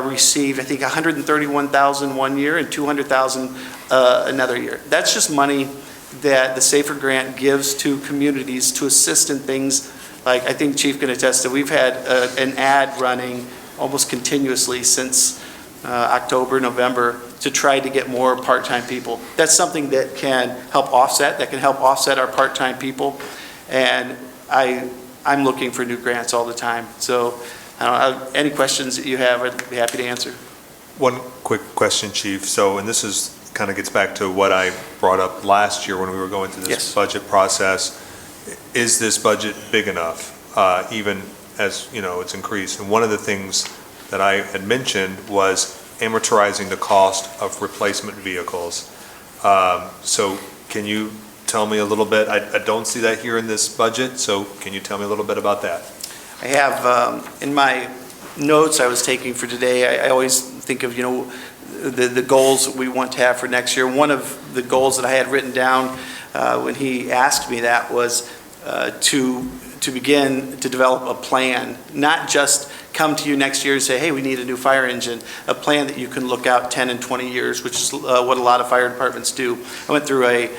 received, I think, $131,000 one year and $200,000 another year. That's just money that the SAFER grant gives to communities to assist in things like, I think Chief can attest that we've had an ad running almost continuously since October, November, to try to get more part-time people. That's something that can help offset our part-time people. And I'm looking for new grants all the time. So I don't know, any questions that you have, I'd be happy to answer. One quick question, Chief. So, and this is, kind of gets back to what I brought up last year when we were going through this Yes. budget process. Is this budget big enough, even as, you know, it's increased? And one of the things that I had mentioned was amortizing the cost of replacement vehicles. So can you tell me a little bit? I don't see that here in this budget, so can you tell me a little bit about that? I have, in my notes I was taking for today, I always think of, you know, the goals that we want to have for next year. One of the goals that I had written down when he asked me that was to begin to develop a plan, not just come to you next year and say, hey, we need a new fire engine, a plan that you can look out 10 and 20 years, which is what a lot of fire departments do. I went through it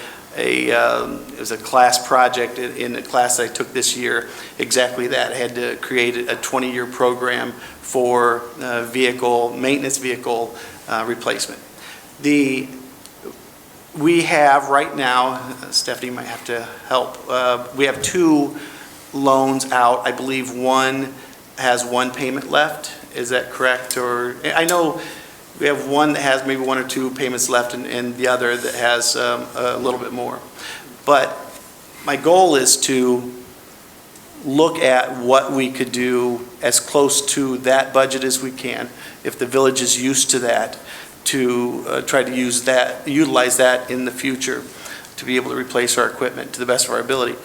was a class project in a class I took this year, exactly that. I had to create a 20-year program for maintenance vehicle replacement. We have right now, Stephanie might have to help, we have 2 loans out. I believe one has 1 payment left. Is that correct? Or I know we have one that has maybe 1 or 2 payments left and the other that has a little bit more. But my goal is to look at what we could do as close to that budget as we can, if the village is used to that, to try to utilize that in the future to be able to replace our equipment to the best of our ability.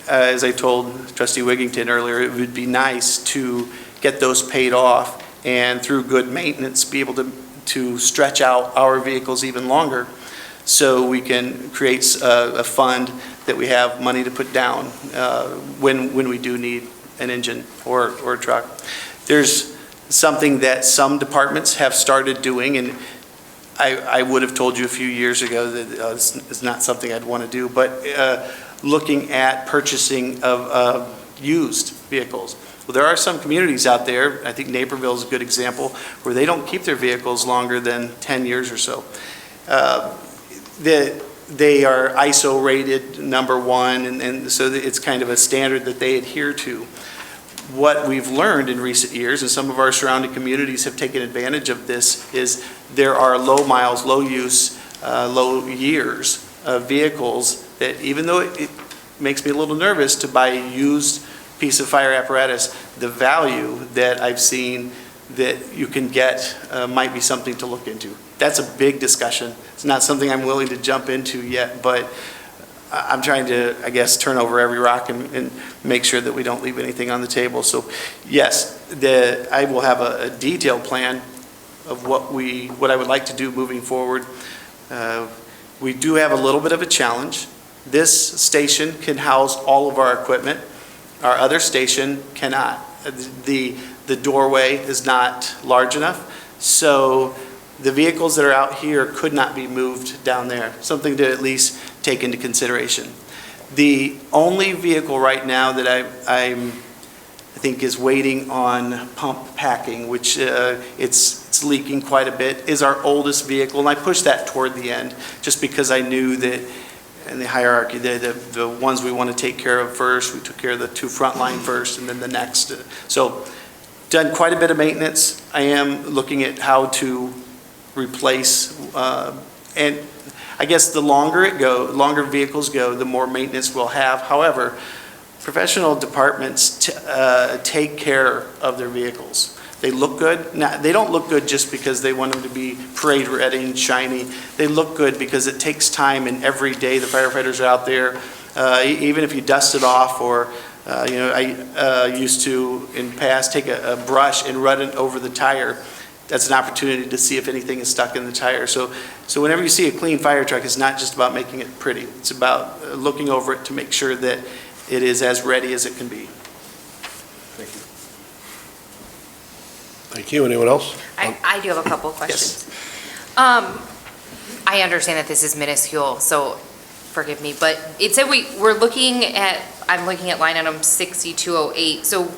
As I told Trustee Wigington earlier, it would be nice to get those paid off and through good maintenance be able to stretch out our vehicles even longer so we can create a fund that we have money to put down when we do need an engine or a truck. There's something that some departments have started doing, and I would have told you a few years ago that it's not something I'd want to do, but looking at purchasing of used vehicles. Well, there are some communities out there, I think Naperville is a good example, where they don't keep their vehicles longer than 10 years or so. They are ISO rated #1, and so it's kind of a standard that they adhere to. What we've learned in recent years, and some of our surrounding communities have taken advantage of this, is there are low miles, low use, low years of vehicles that, even though it makes me a little nervous to buy a used piece of fire apparatus, the value that I've seen that you can get might be something to look into. That's a big discussion. It's not something I'm willing to jump into yet, but I'm trying to, I guess, turn over every rock and make sure that we don't leave anything on the table. So yes, I will have a detailed plan of what I would like to do moving forward. We do have a little bit of a challenge. This station can house all of our equipment. Our other station cannot. The doorway is not large enough, so the vehicles that are out here could not be moved down there. Something to at least take into consideration. The only vehicle right now that I think is waiting on pump packing, which it's leaking quite a bit, is our oldest vehicle, and I pushed that toward the end just because I knew that in the hierarchy, the ones we want to take care of first, we took care of the 2 frontline first and then the next. So done quite a bit of maintenance. I am looking at how to replace, and I guess the longer vehicles go, the more maintenance we'll have. However, professional departments take care of their vehicles. They look good. Now, they don't look good just because they want them to be parade ready and shiny. They look good because it takes time, and every day the firefighters are out there, even if you dust it off, or I used to in the past take a brush and run it over the tire. that's an opportunity to see if anything is stuck in the tire. So whenever you see a clean fire truck, it's not just about making it pretty. It's about looking over it to make sure that it is as ready as it can be. Thank you. Thank you. Anyone else? I do have a couple of questions. I understand that this is minuscule, so forgive me, but it said I'm looking at line item 6208. So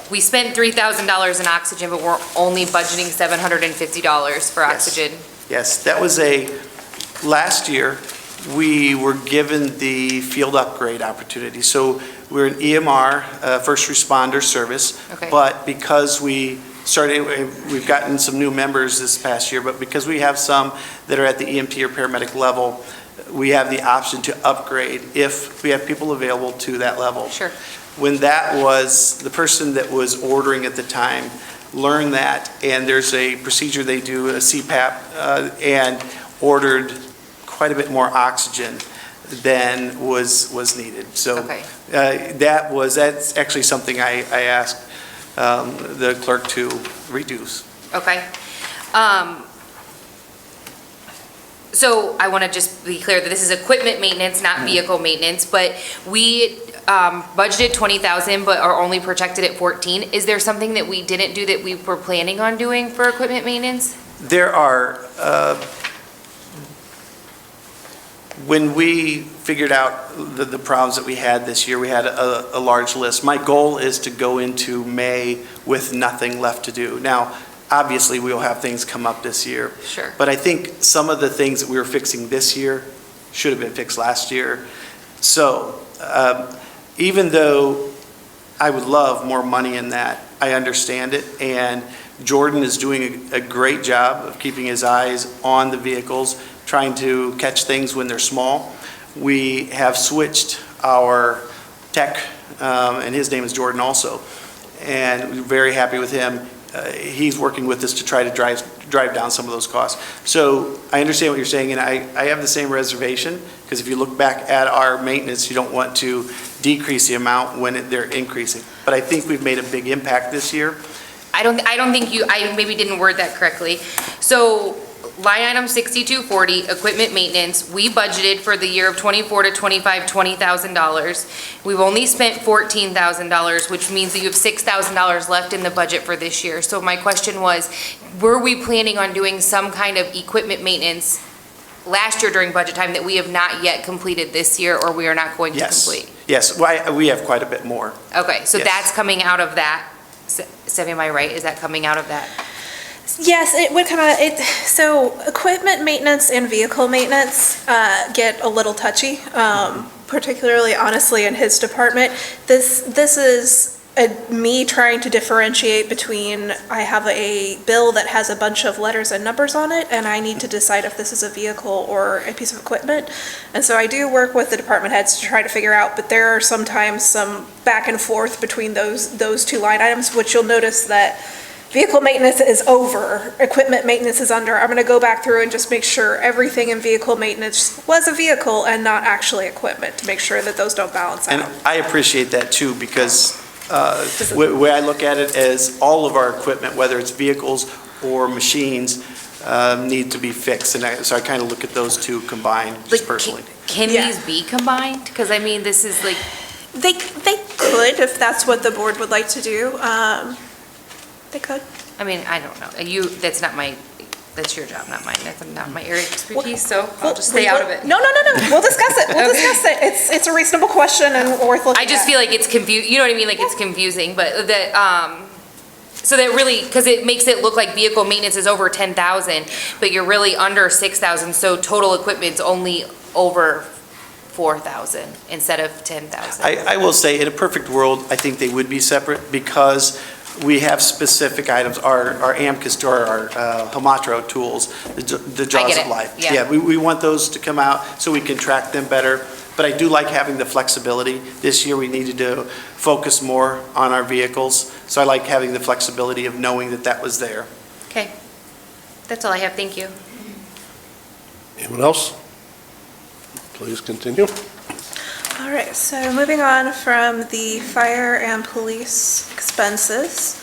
we spent $3,000 in oxygen, but we're only budgeting $750 for oxygen. Yes, that was last year, we were given the field upgrade opportunity. So we're an EMR, first responder service. Okay. But because we've gotten some new members this past year, but because we have some that are at the EMT or paramedic level, we have the option to upgrade if we have people available to that level. Sure. When the person that was ordering at the time learned that, and there's a procedure they do, a CPAP, and ordered quite a bit more oxygen than was needed. So Okay. that's actually something I asked the clerk to reduce. Okay. So I want to just be clear that this is equipment maintenance, not vehicle maintenance, but we budgeted 20,000 but are only projected at 14. Is there something that we didn't do that we were planning on doing for equipment maintenance? There are, when we figured out the problems that we had this year, we had a large list. My goal is to go into May with nothing left to do. Now, obviously, we will have things come up this year. Sure. But I think some of the things that we were fixing this year should have been fixed last year. So even though I would love more money in that, I understand it. And Jordan is doing a great job of keeping his eyes on the vehicles, trying to catch things when they're small. We have switched our tech, and his name is Jordan also, and we're very happy with him. He's working with us to try to drive down some of those costs. So I understand what you're saying, and I have the same reservation, because if you look back at our maintenance, you don't want to decrease the amount when they're increasing. But I think we've made a big impact this year. I don't think I maybe didn't word that correctly. So line item 6240, equipment maintenance, we budgeted for the year of 24 to 25, $20,000. We've only spent $14,000, which means that you have $6,000 left in the budget for this year. So my question was, were we planning on doing some kind of equipment maintenance last year during budget time that we have not yet completed this year, or we are not going to complete? Yes, we have quite a bit more. Okay, so Yes. that's coming out of that. Sevi, am I right? Is that coming out of that? Yes, it would come out, so equipment maintenance and vehicle maintenance get a little touchy, particularly honestly in his department. This is me trying to differentiate between, I have a bill that has a bunch of letters and numbers on it, and I need to decide if this is a vehicle or a piece of equipment. And so I do work with the department heads to try to figure out, but there are sometimes some back and forth between those two line items, which you'll notice that vehicle maintenance is over, equipment maintenance is under. I'm gonna go back through and just make sure everything in vehicle maintenance was a vehicle and not actually equipment, to make sure that those don't balance And out. I appreciate that too, because the way I look at it is all of our equipment, whether it's vehicles or machines, need to be fixed. And so I kind of look at those two combined, just personally. Can Yeah. these be combined? Because I mean, this is like, They could, if that's what the board would like to do. They could. I mean, I don't know. That's your job, not mine. That's not my area of expertise, so I'll just stay out of it. No. We'll discuss it. We'll discuss it. It's a reasonable question and worth looking at. I just feel like it's you know what I mean? Like it's confusing, but that, so that really, because it makes it look like vehicle maintenance is over 10,000, but you're really under 6,000, so total equipment's only over 4,000 instead of 10,000. I will say, in a perfect world, I think they would be separate, because we have specific items, our AMCUS or our Hamatro tools, the jaws of life. yeah. We want those to come out so we can track them better, but I do like having the flexibility. This year, we needed to focus more on our vehicles, so I like having the flexibility of knowing that that was there. Okay. That's all I have. Thank you. Anyone else? Please continue. All right, so moving on from the fire and police expenses.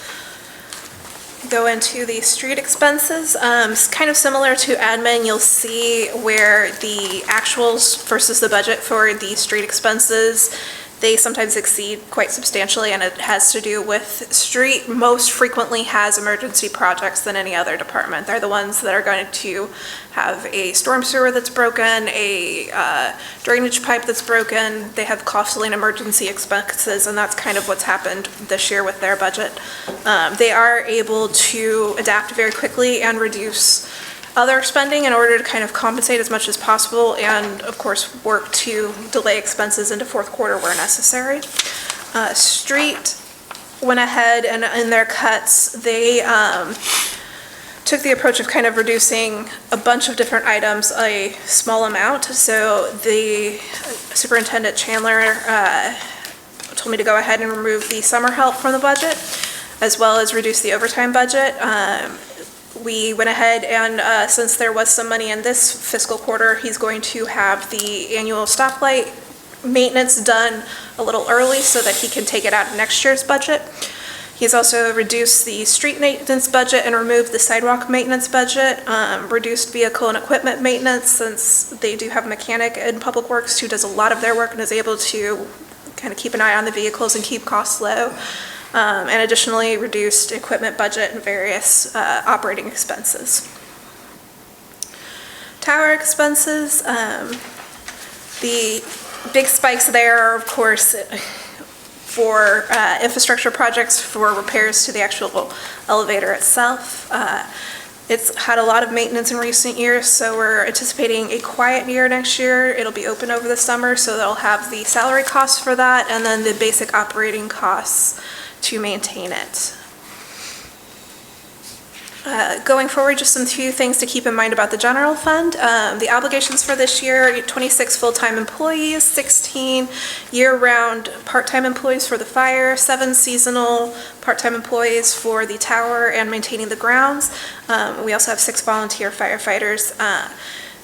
go into the street expenses. It's kind of similar to admin. You'll see where the actuals versus the budget for the street expenses, they sometimes exceed quite substantially, and it has to do with street most frequently has emergency projects than any other department. They're the ones that are going to have a storm sewer that's broken, a drainage pipe that's broken. They have costly and emergency expenses, and that's kind of what's happened this year with their budget. They are able to adapt very quickly and reduce other spending in order to kind of compensate as much as possible, and of course work to delay expenses into fourth quarter where necessary. Street went ahead and in their cuts, they took the approach of kind of reducing a bunch of different items a small amount. So the Superintendent Chandler told me to go ahead and remove the summer help from the budget, as well as reduce the overtime budget. We went ahead and since there was some money in this fiscal quarter, he's going to have the annual stoplight maintenance done a little early so that he can take it out of next year's budget. He's also reduced the street maintenance budget and removed the sidewalk maintenance budget, reduced vehicle and equipment maintenance since they do have a mechanic in Public Works who does a lot of their work and is able to kind of keep an eye on the vehicles and keep costs low. And additionally reduced equipment budget and various operating expenses. Tower expenses, the big spikes there are, of course, for infrastructure projects for repairs to the actual elevator itself. It's had a lot of maintenance in recent years, so we're anticipating a quiet year next year. It'll be open over the summer, so they'll have the salary costs for that and then the basic operating costs to maintain it. Going forward, just some few things to keep in mind about the general fund. The obligations for this year, 26 full-time employees, 16 year-round part-time employees for the fire, 7 seasonal part-time employees for the tower and maintaining the grounds. We also have 6 volunteer firefighters.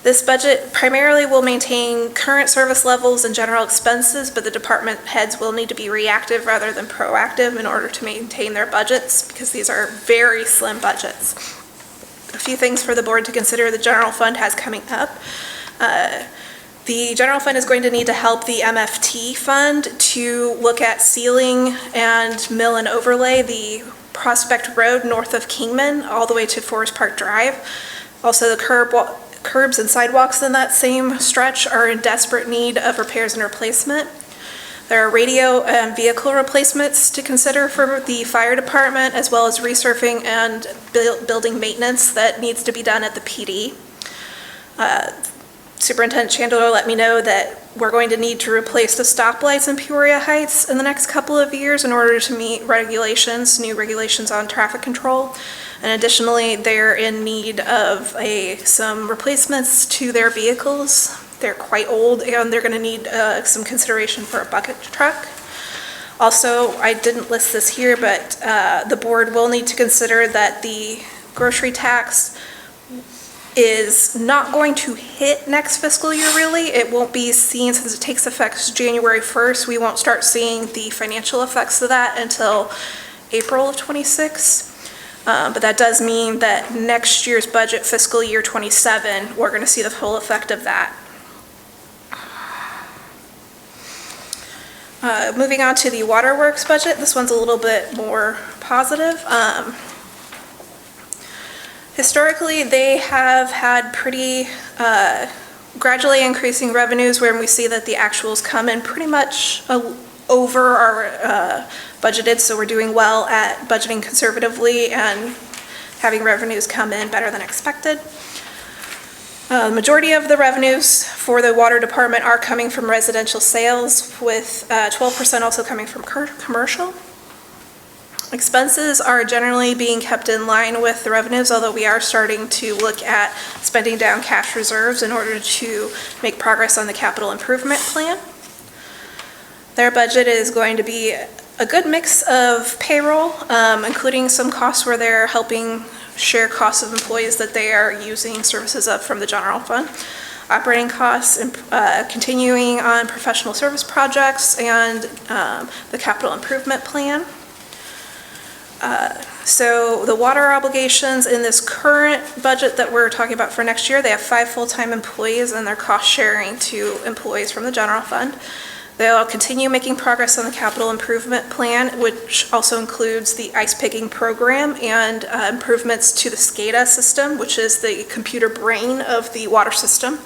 This budget primarily will maintain current service levels and general expenses, but the department heads will need to be reactive rather than proactive in order to maintain their budgets, because these are very slim budgets. A few things for the board to consider the general fund has coming up. The general fund is going to need to help the MFT fund to look at sealing and mill and overlay the Prospect Road north of Kingman all the way to Forest Park Drive. Also, the curbs and sidewalks in that same stretch are in desperate need of repairs and replacement. There are radio and vehicle replacements to consider for the fire department, as well as resurfacing and building maintenance that needs to be done at the PD. Superintendent Chandler let me know that we're going to need to replace the stoplights in Peoria Heights in the next couple of years in order to meet regulations, new regulations on traffic control. And additionally, they're in need of some replacements to their vehicles. They're quite old and they're going to need some consideration for a bucket truck. Also, I didn't list this here, but the board will need to consider that the grocery tax is not going to hit next fiscal year, really. It won't be seen, since it takes effect January 1st. We won't start seeing the financial effects of that until April of '26. But that does mean that next year's budget, fiscal year '27, we're going to see the full effect of that. Moving on to the waterworks budget, this one's a little bit more positive. Historically, they have had pretty gradually increasing revenues, where we see that the actuals come in pretty much over our budgeted, so we're doing well at budgeting conservatively and having revenues come in better than expected. The majority of the revenues for the water department are coming from residential sales, with 12% also coming from commercial. Expenses are generally being kept in line with the revenues, although we are starting to look at spending down cash reserves in order to make progress on the capital improvement plan. Their budget is going to be a good mix of payroll, including some costs where they're helping share costs of employees that they are using services up from the general fund. Operating costs, continuing on professional service projects and the capital improvement plan. So the water obligations in this current budget that we're talking about for next year, they have 5 full-time employees and they're cost sharing to employees from the general fund. They'll continue making progress on the capital improvement plan, which also includes the ice picking program and improvements to the SCADA system, which is the computer brain of the water system.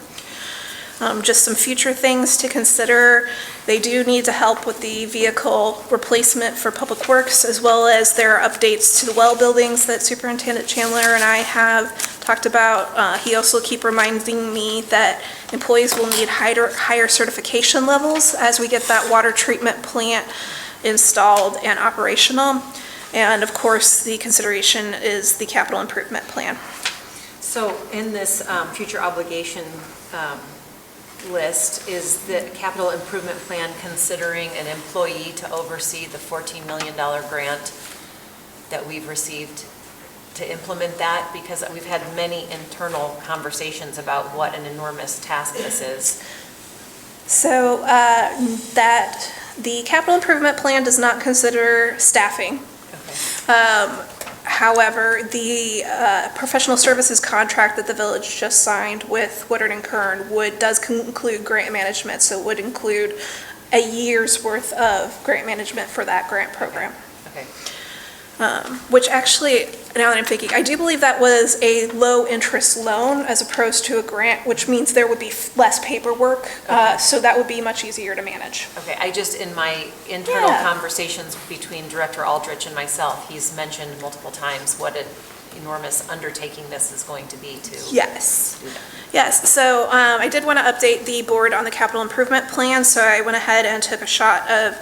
Just some future things to consider. They do need to help with the vehicle replacement for Public Works, as well as their updates to the well buildings that Superintendent Chandler and I have talked about. He also keep reminding me that employees will need higher certification levels as we get that water treatment plant installed and operational. And of course, the consideration is the capital improvement plan. So in this future obligation list, is the capital improvement plan considering an employee to oversee the $14 million grant that we've received to implement that? Because we've had many internal conversations about what an enormous task this is. So That the capital improvement plan does not consider staffing. Okay. However, the professional services contract that the village just signed with Woodard and Kern does include grant management, so it would include a year's worth of grant management for that grant program. Okay. Which actually, now that I'm thinking, I do believe that was a low-interest loan as opposed to a grant, which means there would be less paperwork, so that would be much easier to manage. Okay, I just, in my internal conversations between Director Aldrich and myself, he's mentioned multiple times what an enormous undertaking this is going to be to. Yes. Yes, so I did want to update the board on the capital improvement plan, so I went ahead and took a shot of,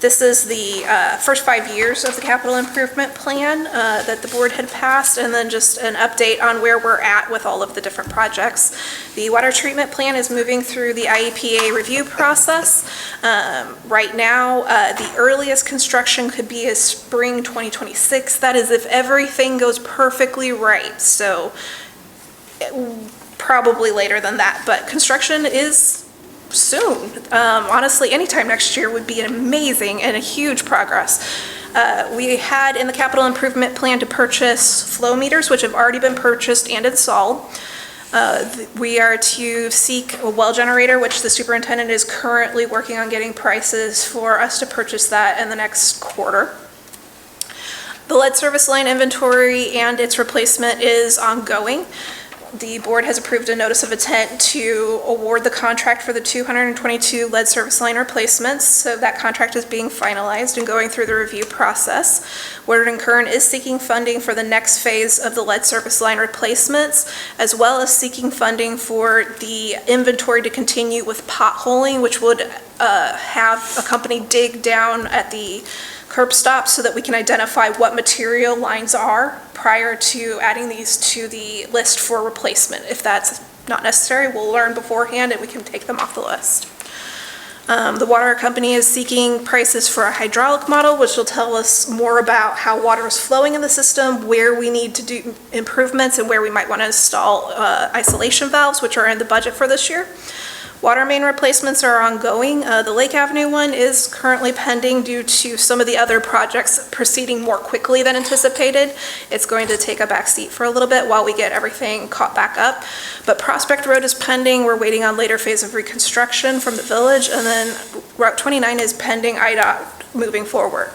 this is the first 5 years of the capital improvement plan that the board had passed, and then just an update on where we're at with all of the different projects. The water treatment plan is moving through the IEPA review process. Right now, the earliest construction could be as spring 2026. That is if everything goes perfectly right, so probably later than that, but construction is soon. Honestly, anytime next year would be amazing and a huge progress. We had in the capital improvement plan to purchase flow meters, which have already been purchased and installed. We are to seek a well generator, which the superintendent is currently working on getting prices for us to purchase that in the next quarter. The lead service line inventory and its replacement is ongoing. The board has approved a notice of intent to award the contract for the 222 lead service line replacements, so that contract is being finalized and going through the review process. Woodard and Kern is seeking funding for the next phase of the lead service line replacements, as well as seeking funding for the inventory to continue with potholing, which would have a company dig down at the curb stops so that we can identify what material lines are prior to adding these to the list for replacement. If that's not necessary, we'll learn beforehand and we can take them off the list. The water company is seeking prices for a hydraulic model, which will tell us more about how water is flowing in the system, where we need to do improvements, and where we might want to install isolation valves, which are in the budget for this year. Water main replacements are ongoing. The Lake Avenue one is currently pending due to some of the other projects proceeding more quickly than anticipated. It's going to take a back seat for a little bit while we get everything caught back up. But Prospect Road is pending. We're waiting on later phase of reconstruction from the village, and then Route 29 is pending IDOT moving forward.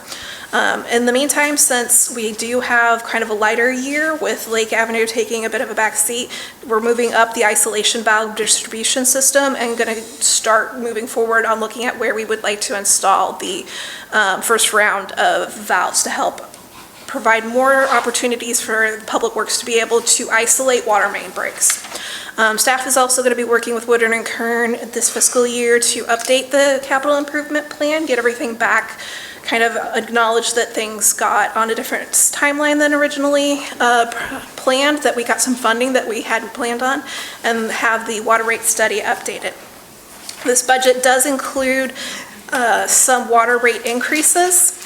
In the meantime, since we do have kind of a lighter year with Lake Avenue taking a bit of a back seat, we're moving up the isolation valve distribution system and going to start moving forward on looking at where we would like to install the first round of valves to help provide more opportunities for Public Works to be able to isolate water main breaks. Staff is also going to be working with Woodard and Kern this fiscal year to update the capital improvement plan, get everything back, kind of acknowledge that things got on a different timeline than originally planned, that we got some funding that we hadn't planned on, and have the water rate study updated. This budget does include some water rate increases.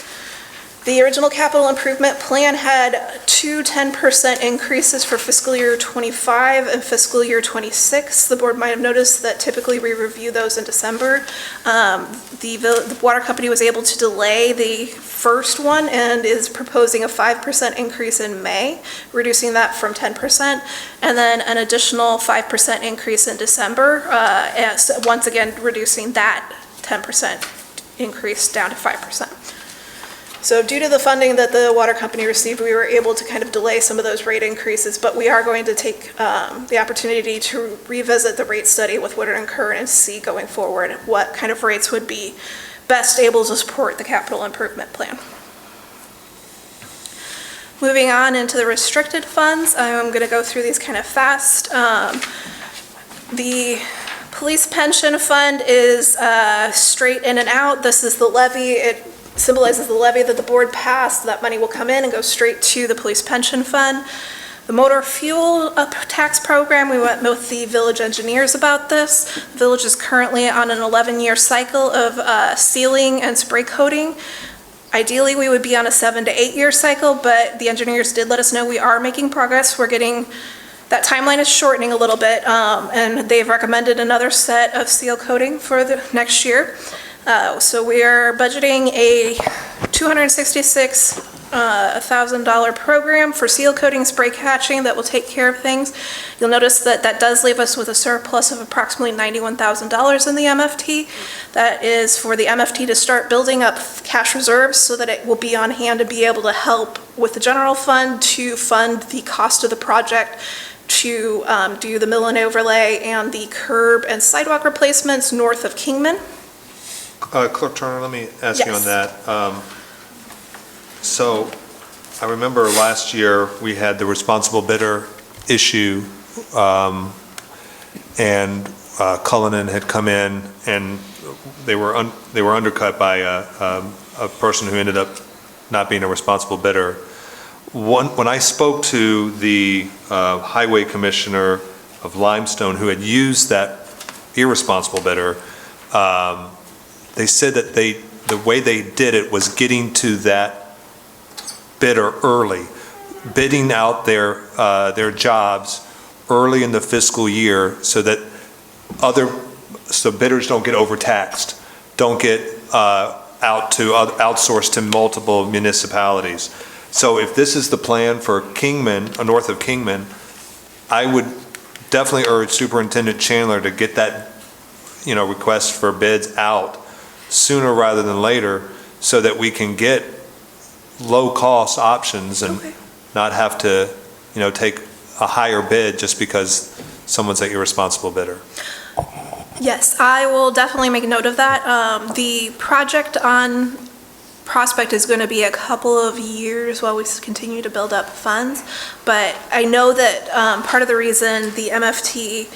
The original capital improvement plan had two 10% increases for fiscal year '25 and fiscal year '26. The board might have noticed that typically we review those in December. The water company was able to delay the first one and is proposing a 5% increase in May, reducing that from 10%, and then an additional 5% increase in December, once again reducing that 10% increase down to 5%. So due to the funding that the water company received, we were able to kind of delay some of those rate increases, but we are going to take the opportunity to revisit the rate study with Woodard and Kern and see going forward what kind of rates would be best able to support the capital improvement plan. Moving on into the restricted funds, I'm going to go through these kind of fast. The police pension fund is straight in and out. This is the levy. It symbolizes the levy that the board passed. That money will come in and go straight to the police pension fund. The motor fuel tax program, we went with the village engineers about this. The village is currently on an 11-year cycle of sealing and spray coating. Ideally, we would be on a 7 to 8 year cycle, but the engineers did let us know we are making progress. That timeline is shortening a little bit, and they've recommended another set of seal coating for the next year. So we are budgeting a $266,000 program for seal coating, spray catching that will take care of things. You'll notice that that does leave us with a surplus of approximately $91,000 in the MFT. That is for the MFT to start building up cash reserves so that it will be on hand to be able to help with the general fund to fund the cost of the project, to do the mill and overlay and the curb and sidewalk replacements north of Kingman. Clerk Turner, let me ask you on Yes. that. So I remember last year we had the responsible bidder issue, and Cullinan had come in and they were undercut by a person who ended up not being a responsible bidder. When I spoke to the highway commissioner of Limestone who had used that irresponsible bidder, they said that the way they did it was getting to that bidder early, bidding out their jobs early in the fiscal year so that bidders don't get overtaxed, don't get outsourced to multiple municipalities. So if this is the plan for Kingman, north of Kingman, I would definitely urge Superintendent Chandler to get that, request for bids out sooner rather than later so that we can get low-cost options and not have to, take a higher bid just because someone's an irresponsible bidder. Yes, I will definitely make note of that. The project on Prospect is going to be a couple of years while we continue to build up funds, but I know that part of the reason the MFT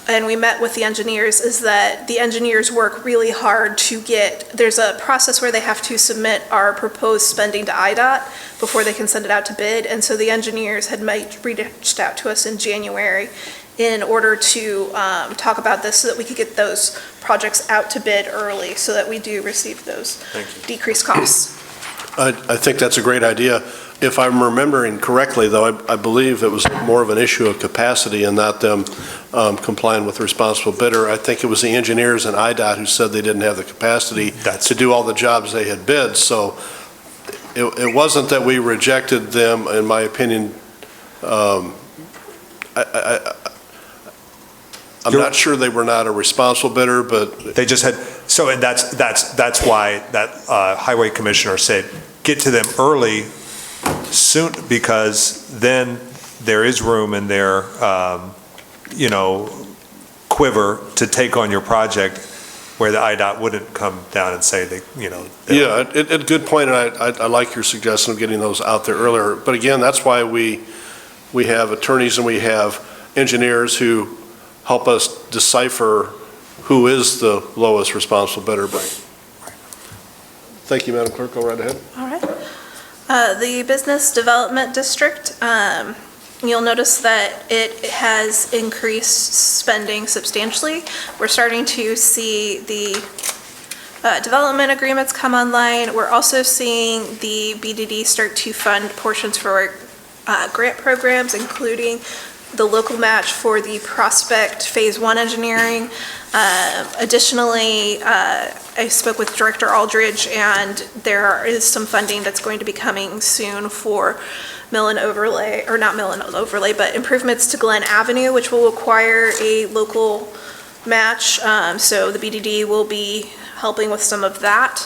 and we met with the engineers is that the engineers work really hard to there's a process where they have to submit our proposed spending to IDOT before they can send it out to bid, and so the engineers had reached out to us in January in order to talk about this so that we could get those projects out to bid early so that we do receive those decreased costs. I think that's a great idea. If I'm remembering correctly, though, I believe it was more of an issue of capacity and not them complying with the responsible bidder. I think it was the engineers and IDOT who said they didn't have the capacity to do all the jobs they had bid. So it wasn't that we rejected them, in my opinion. I'm not sure they were not a responsible bidder, but they just had. So, and that's why that highway commissioner said, get to them early, soon, because then there is room in their, quiver to take on your project where the IDOT wouldn't come down and say they. Yeah, a good point, and I like your suggestion of getting those out there earlier. But again, that's why we have attorneys and we have engineers who help us decipher who is the lowest responsible bidder. Thank you, Madam Clerk. Go right ahead. All right. The Business Development District, you'll notice that it has increased spending substantially. We're starting to see the development agreements come online. We're also seeing the BDD start to fund portions for grant programs, including the local match for the Prospect Phase 1 engineering. Additionally, I spoke with Director Aldridge, and there is some funding that's going to be coming soon for mill and overlay, or not mill and overlay, but improvements to Glen Avenue, which will require a local match. So the BDD will be helping with some of that,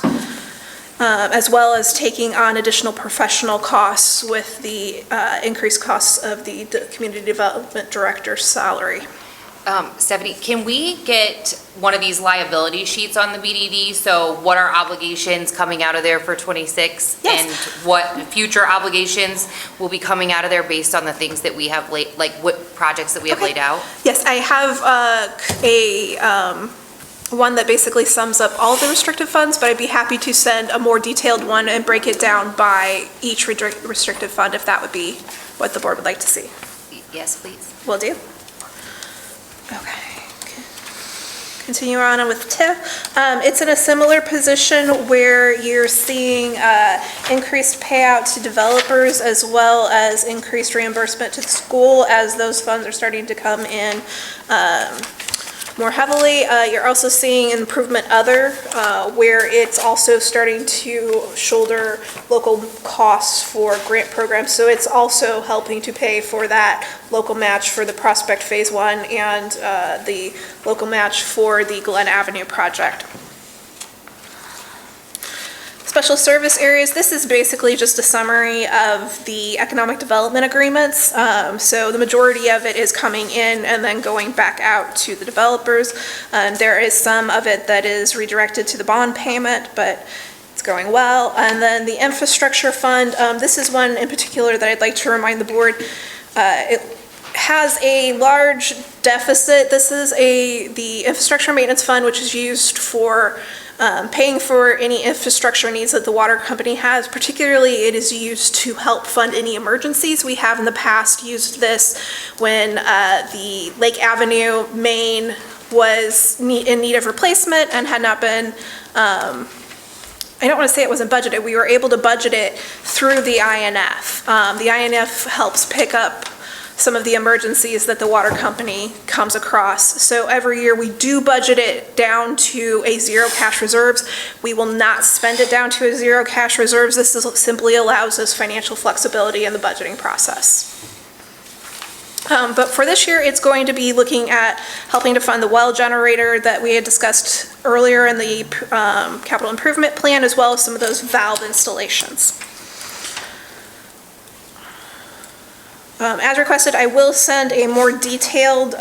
as well as taking on additional professional costs with the increased costs of the Community Development Director's salary. Stephanie, can we get one of these liability sheets on the BDD? So what are obligations coming out of there for 26? Yes. And what future obligations will be coming out of there based on the things that we have laid, like what projects that we have laid out? Yes, I have one that basically sums up all the restricted funds, but I'd be happy to send a more detailed one and break it down by each restricted fund if that would be what the board would like to see. Yes, please. Will do. Okay. Continue on with TIF. It's in a similar position where you're seeing increased payout to developers as well as increased reimbursement to the school as those funds are starting to come in more heavily. You're also seeing improvement other, where it's also starting to shoulder local costs for grant programs. So it's also helping to pay for that local match for the Prospect Phase 1 and the local match for the Glen Avenue project. Special service areas, this is basically just a summary of the economic development agreements. So the majority of it is coming in and then going back out to the developers. There is some of it that is redirected to the bond payment, but it's going well. And then the infrastructure fund, this is one in particular that I'd like to remind the board. It has a large deficit. This is the infrastructure maintenance fund, which is used for paying for any infrastructure needs that the water company has. Particularly, it is used to help fund any emergencies. We have in the past used this when the Lake Avenue main was in need of replacement and had not been, I don't want to say it wasn't budgeted. We were able to budget it through the INF. The INF helps pick up some of the emergencies that the water company comes across. So every year we do budget it down to a zero cash reserves. We will not spend it down to a zero cash reserves. This simply allows us financial flexibility in the budgeting process. But for this year, it's going to be looking at helping to fund the well generator that we had discussed earlier in the capital improvement plan, as well as some of those valve installations. As requested, I will send a more detailed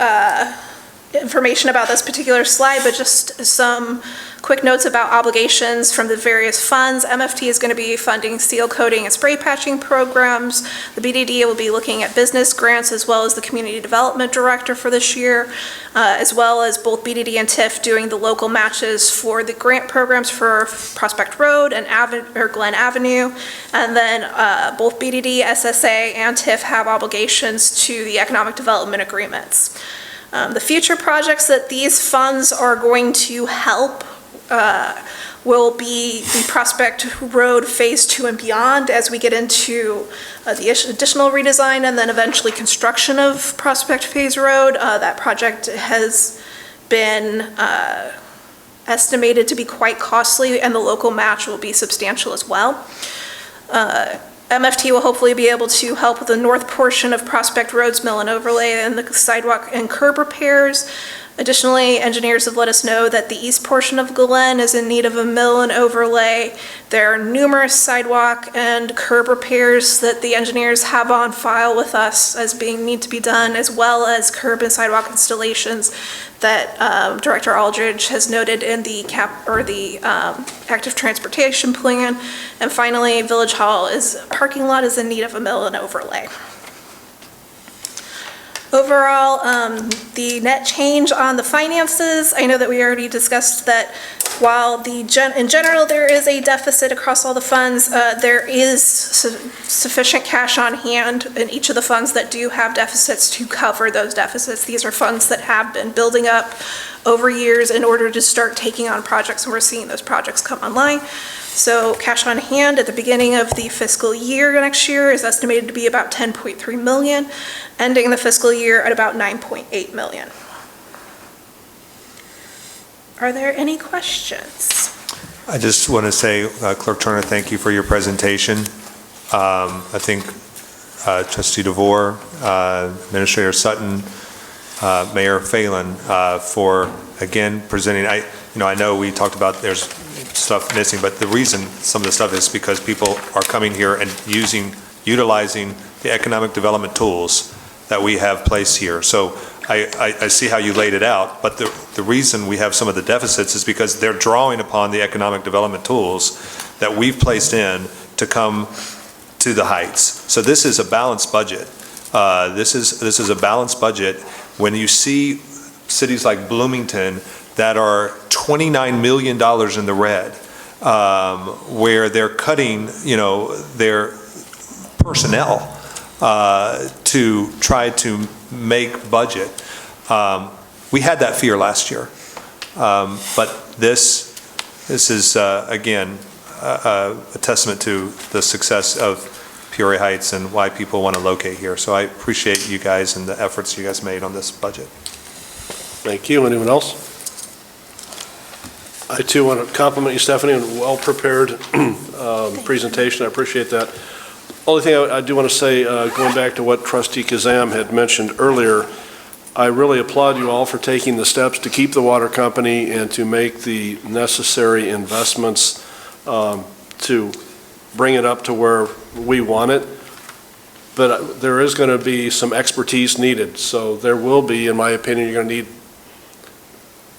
information about this particular slide, but just some quick notes about obligations from the various funds. MFT is going to be funding seal coating and spray patching programs. The BDD will be looking at business grants as well as the community development director for this year, as well as both BDD and TIF doing the local matches for the grant programs for Prospect Road and Glen Avenue. And then both BDD, SSA, and TIF have obligations to the economic development agreements. The future projects that these funds are going to help will be the Prospect Road Phase 2 and beyond as we get into the additional redesign and then eventually construction of Prospect Phase Road. That project has been estimated to be quite costly, and the local match will be substantial as well. MFT will hopefully be able to help with the north portion of Prospect Road's mill and overlay and the sidewalk and curb repairs. Additionally, engineers have let us know that the east portion of Glen is in need of a mill and overlay. There are numerous sidewalk and curb repairs that the engineers have on file with us as need to be done, as well as curb and sidewalk installations that Director Aldridge has noted in the active transportation plan. And finally, Village Hall parking lot is in need of a mill and overlay. Overall, the net change on the finances, I know that we already discussed that while in general there is a deficit across all the funds, there is sufficient cash on hand in each of the funds that do have deficits to cover those deficits. These are funds that have been building up over years in order to start taking on projects, and we're seeing those projects come online. So cash on hand at the beginning of the fiscal year next year is estimated to be about $10.3 million, ending the fiscal year at about $9.8 million. Are there any questions? I just want to say, Clerk Turner, thank you for your presentation. I think Trustee DeVore, Administrator Sutton, Mayor Phelan, for, again, presenting. I know we talked about there's stuff missing, but the reason some of the stuff is because people are coming here and utilizing the economic development tools that we have placed here. So I see how you laid it out, but the reason we have some of the deficits is because they're drawing upon the economic development tools that we've placed in to come to the heights. So this is a balanced budget. This is a balanced budget. When you see cities like Bloomington that are $29 million in the red, where they're cutting, their personnel to try to make budget. We had that fear last year, but this is again a testament to the success of Peoria Heights and why people want to locate here. So I appreciate you guys and the efforts you guys made on this budget. Thank you. Anyone else? I too want to compliment you, Stephanie, on a well-prepared presentation. I appreciate that. Only thing I do want to say, going back to what Trustee Kazam had mentioned earlier, I really applaud you all for taking the steps to keep the water company and to make the necessary investments to bring it up to where we want it. But there is going to be some expertise needed. So there will be, in my opinion, you're going to need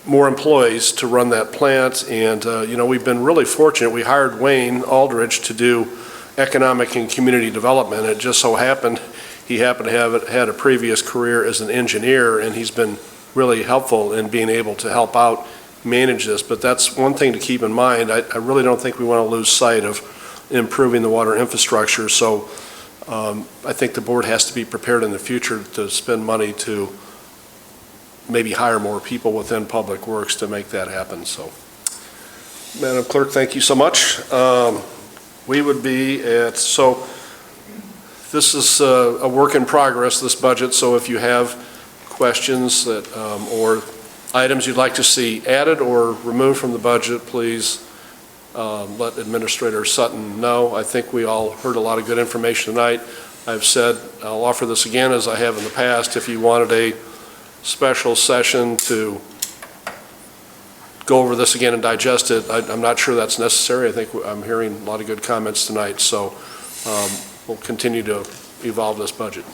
more employees to run that plant. And, we've been really fortunate. We hired Wayne Aldridge to do economic and community development. It just so happened, he happened to have had a previous career as an engineer, and he's been really helpful in being able to help out manage this. But that's one thing to keep in mind. I really don't think we want to lose sight of improving the water infrastructure. So I think the board has to be prepared in the future to spend money to maybe hire more people within Public Works to make that happen. So, Madam Clerk, thank you so much. We would be at, so this is a work in progress, this budget. So if you have questions that, or items you'd like to see added or removed from the budget, please let Administrator Sutton know. I think we all heard a lot of good information tonight. I've said, I'll offer this again as I have in the past, if you wanted a special session to go over this again and digest it, I'm not sure that's necessary. I think I'm hearing a lot of good comments tonight, so we'll continue to evolve this budget.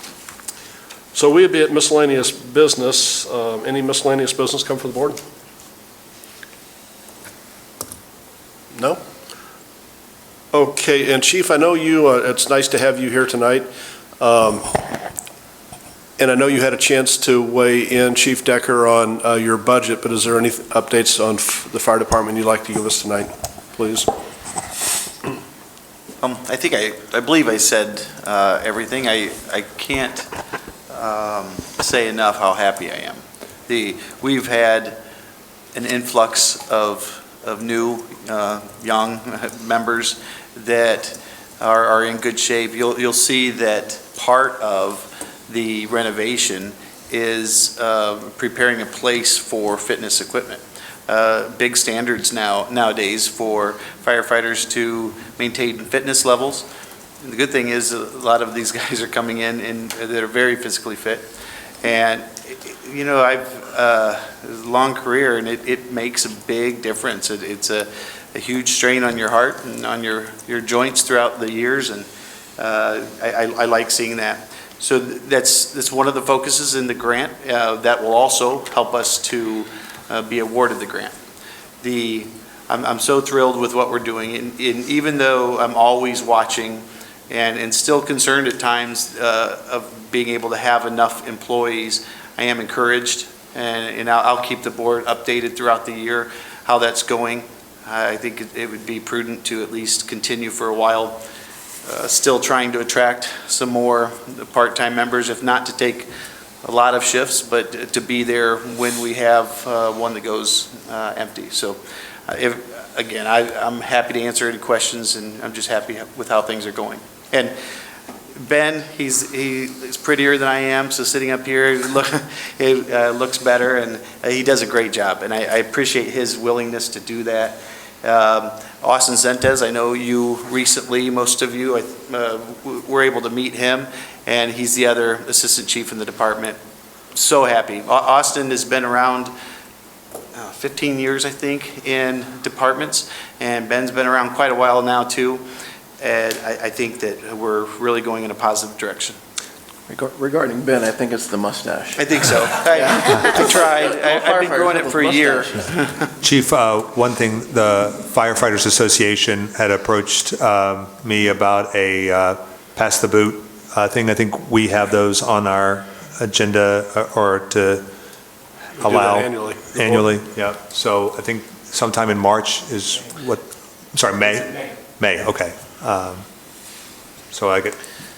So we'd be at miscellaneous business. Any miscellaneous business come for the board? No? Okay, and Chief, I know you, it's nice to have you here tonight. And I know you had a chance to weigh in, Chief Decker, on your budget, but is there any updates on the fire department you'd like to give us tonight, please? I believe I said everything. I can't say enough how happy I am. We've had an influx of new young members that are in good shape. You'll see that part of the renovation is preparing a place for fitness equipment. Big standards nowadays for firefighters to maintain fitness levels. And the good thing is a lot of these guys are coming in that are very physically fit. And, I've a long career, and it makes a big difference. It's a huge strain on your heart and on your joints throughout the years, and I like seeing that. So that's one of the focuses in the grant that will also help us to be awarded the grant. I'm so thrilled with what we're doing, and even though I'm always watching and still concerned at times of being able to have enough employees, I am encouraged, and I'll keep the board updated throughout the year how that's going. I think it would be prudent to at least continue for a while, still trying to attract some more part-time members, if not to take a lot of shifts, but to be there when we have one that goes empty. So again, I'm happy to answer any questions, and I'm just happy with how things are going. And Ben, he's prettier than I am, so sitting up here, it looks better, and he does a great job, and I appreciate his willingness to do that. Austin Zentes, I know you recently, most of you were able to meet him, and he's the other assistant chief in the department. So happy. Austin has been around 15 years, I think, in departments, and Ben's been around quite a while now, too. And I think that we're really going in a positive direction. Regarding Ben, I think it's the mustache. I think so. I tried. I've been growing it for a year. Chief, one thing, the Firefighters Association had approached me about a pass the boot thing. I think we have those on our agenda or to allow. Annually. Annually, yeah. So I think sometime in March is what, sorry, May? May, okay. So I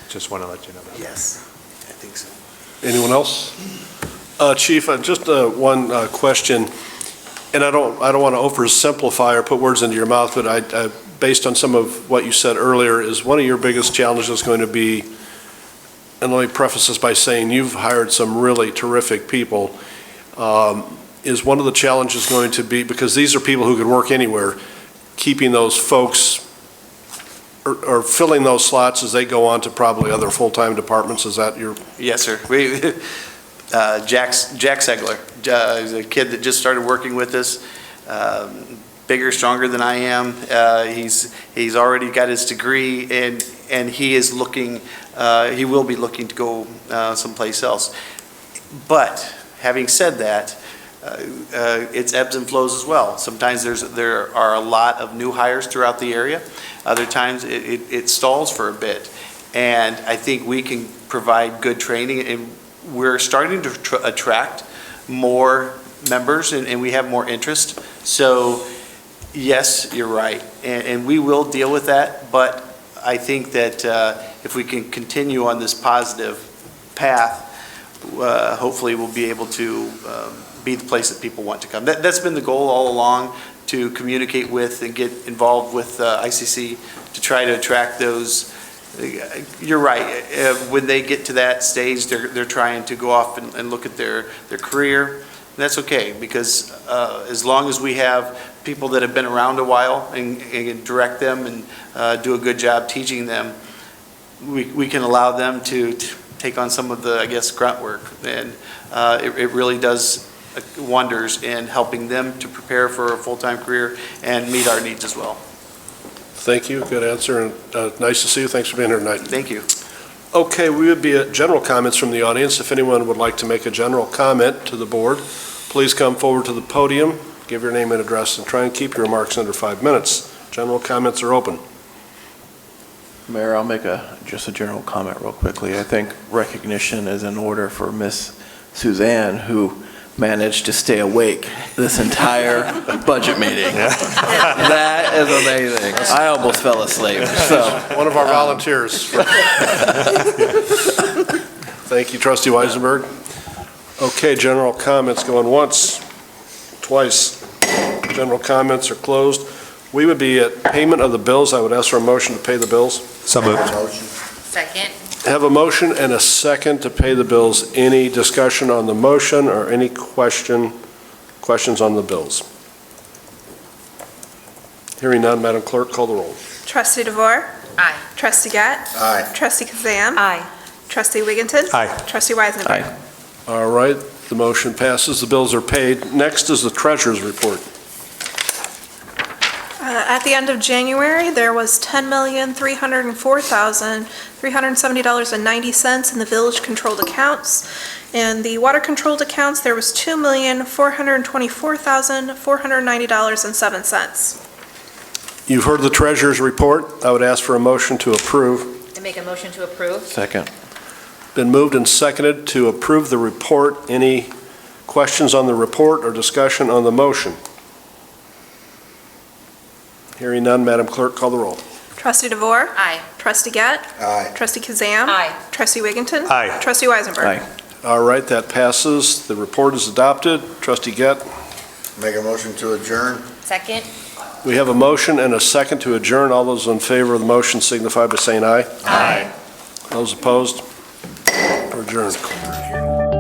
just want to let you know that. Yes, I think so. Anyone else? Chief, just one question, and I don't want to oversimplify or put words into your mouth, but I based on some of what you said earlier, is one of your biggest challenges going to be, and let me preface this by saying you've hired some really terrific people, is one of the challenges going to be, because these are people who could work anywhere, keeping those folks or filling those slots as they go on to probably other full-time departments? Is that your? Yes, sir. Jack Segler is a kid that just started working with us, bigger, stronger than I am. He's already got his degree, and he is looking, he will be looking to go someplace else. But having said that, it's ebbs and flows as well. Sometimes there are a lot of new hires throughout the area. Other times it stalls for a bit. And I think we can provide good training, and we're starting to attract more members, and we have more interest. So yes, you're right. And we will deal with that, but I think that if we can continue on this positive path, hopefully we'll be able to be the place that people want to come. That's been the goal all along, to communicate with and get involved with ICC to try to attract those. You're right. When they get to that stage, they're trying to go off and look at their career. That's okay, because as long as we have people that have been around a while and direct them and do a good job teaching them, we can allow them to take on some of the, I guess, grunt work. And it really does wonders in helping them to prepare for a full-time career and meet our needs as well. Thank you, good answer, and nice to see you. Thanks for being here tonight. Thank you. Okay, we would be at general comments from the audience. If anyone would like to make a general comment to the board, please come forward to the podium, give your name and address, and try and keep your remarks under 5 minutes. General comments are open. Mayor, I'll make just a general comment real quickly. I think recognition is in order for Miss Suzanne, who managed to stay awake this entire budget meeting. That is amazing. I almost fell asleep. So one of our volunteers. Thank you, Trustee Weisenberg. Okay, general comments going once, twice. General comments are closed. We would be at payment of the bills. I would ask for a motion to pay the bills. So moved. Second. Have a motion and a second to pay the bills. Any discussion on the motion or any questions on the bills? Hearing none, Madam Clerk, call the roll. Trustee DeVore? Aye. Trustee Gett? Aye. Trustee Kazam? Aye. Trustee Wigginton? Aye. Trustee Weisenberg? Aye. All right, the motion passes. The bills are paid. Next is the treasurer's report. At the end of January, there was $10,304,370.90 in the village-controlled accounts. In the water-controlled accounts, there was $2,424,490.07. You've heard the treasurer's report. I would ask for a motion to approve. I make a motion to approve. Second. Been moved and seconded to approve the report. Any questions on the report or discussion on the motion? Hearing none, Madam Clerk, call the roll. Trustee DeVore? Aye. Trustee Gett? Aye. Trustee Kazam? Aye. Trustee Wigginton? Aye. Trustee Weisenberg? Aye. All right, that passes. The report is adopted. Trustee Gett? Make a motion to adjourn? Second? We have a motion and a second to adjourn. All those in favor of the motion signify by saying aye. Aye. Those opposed? We're adjourned.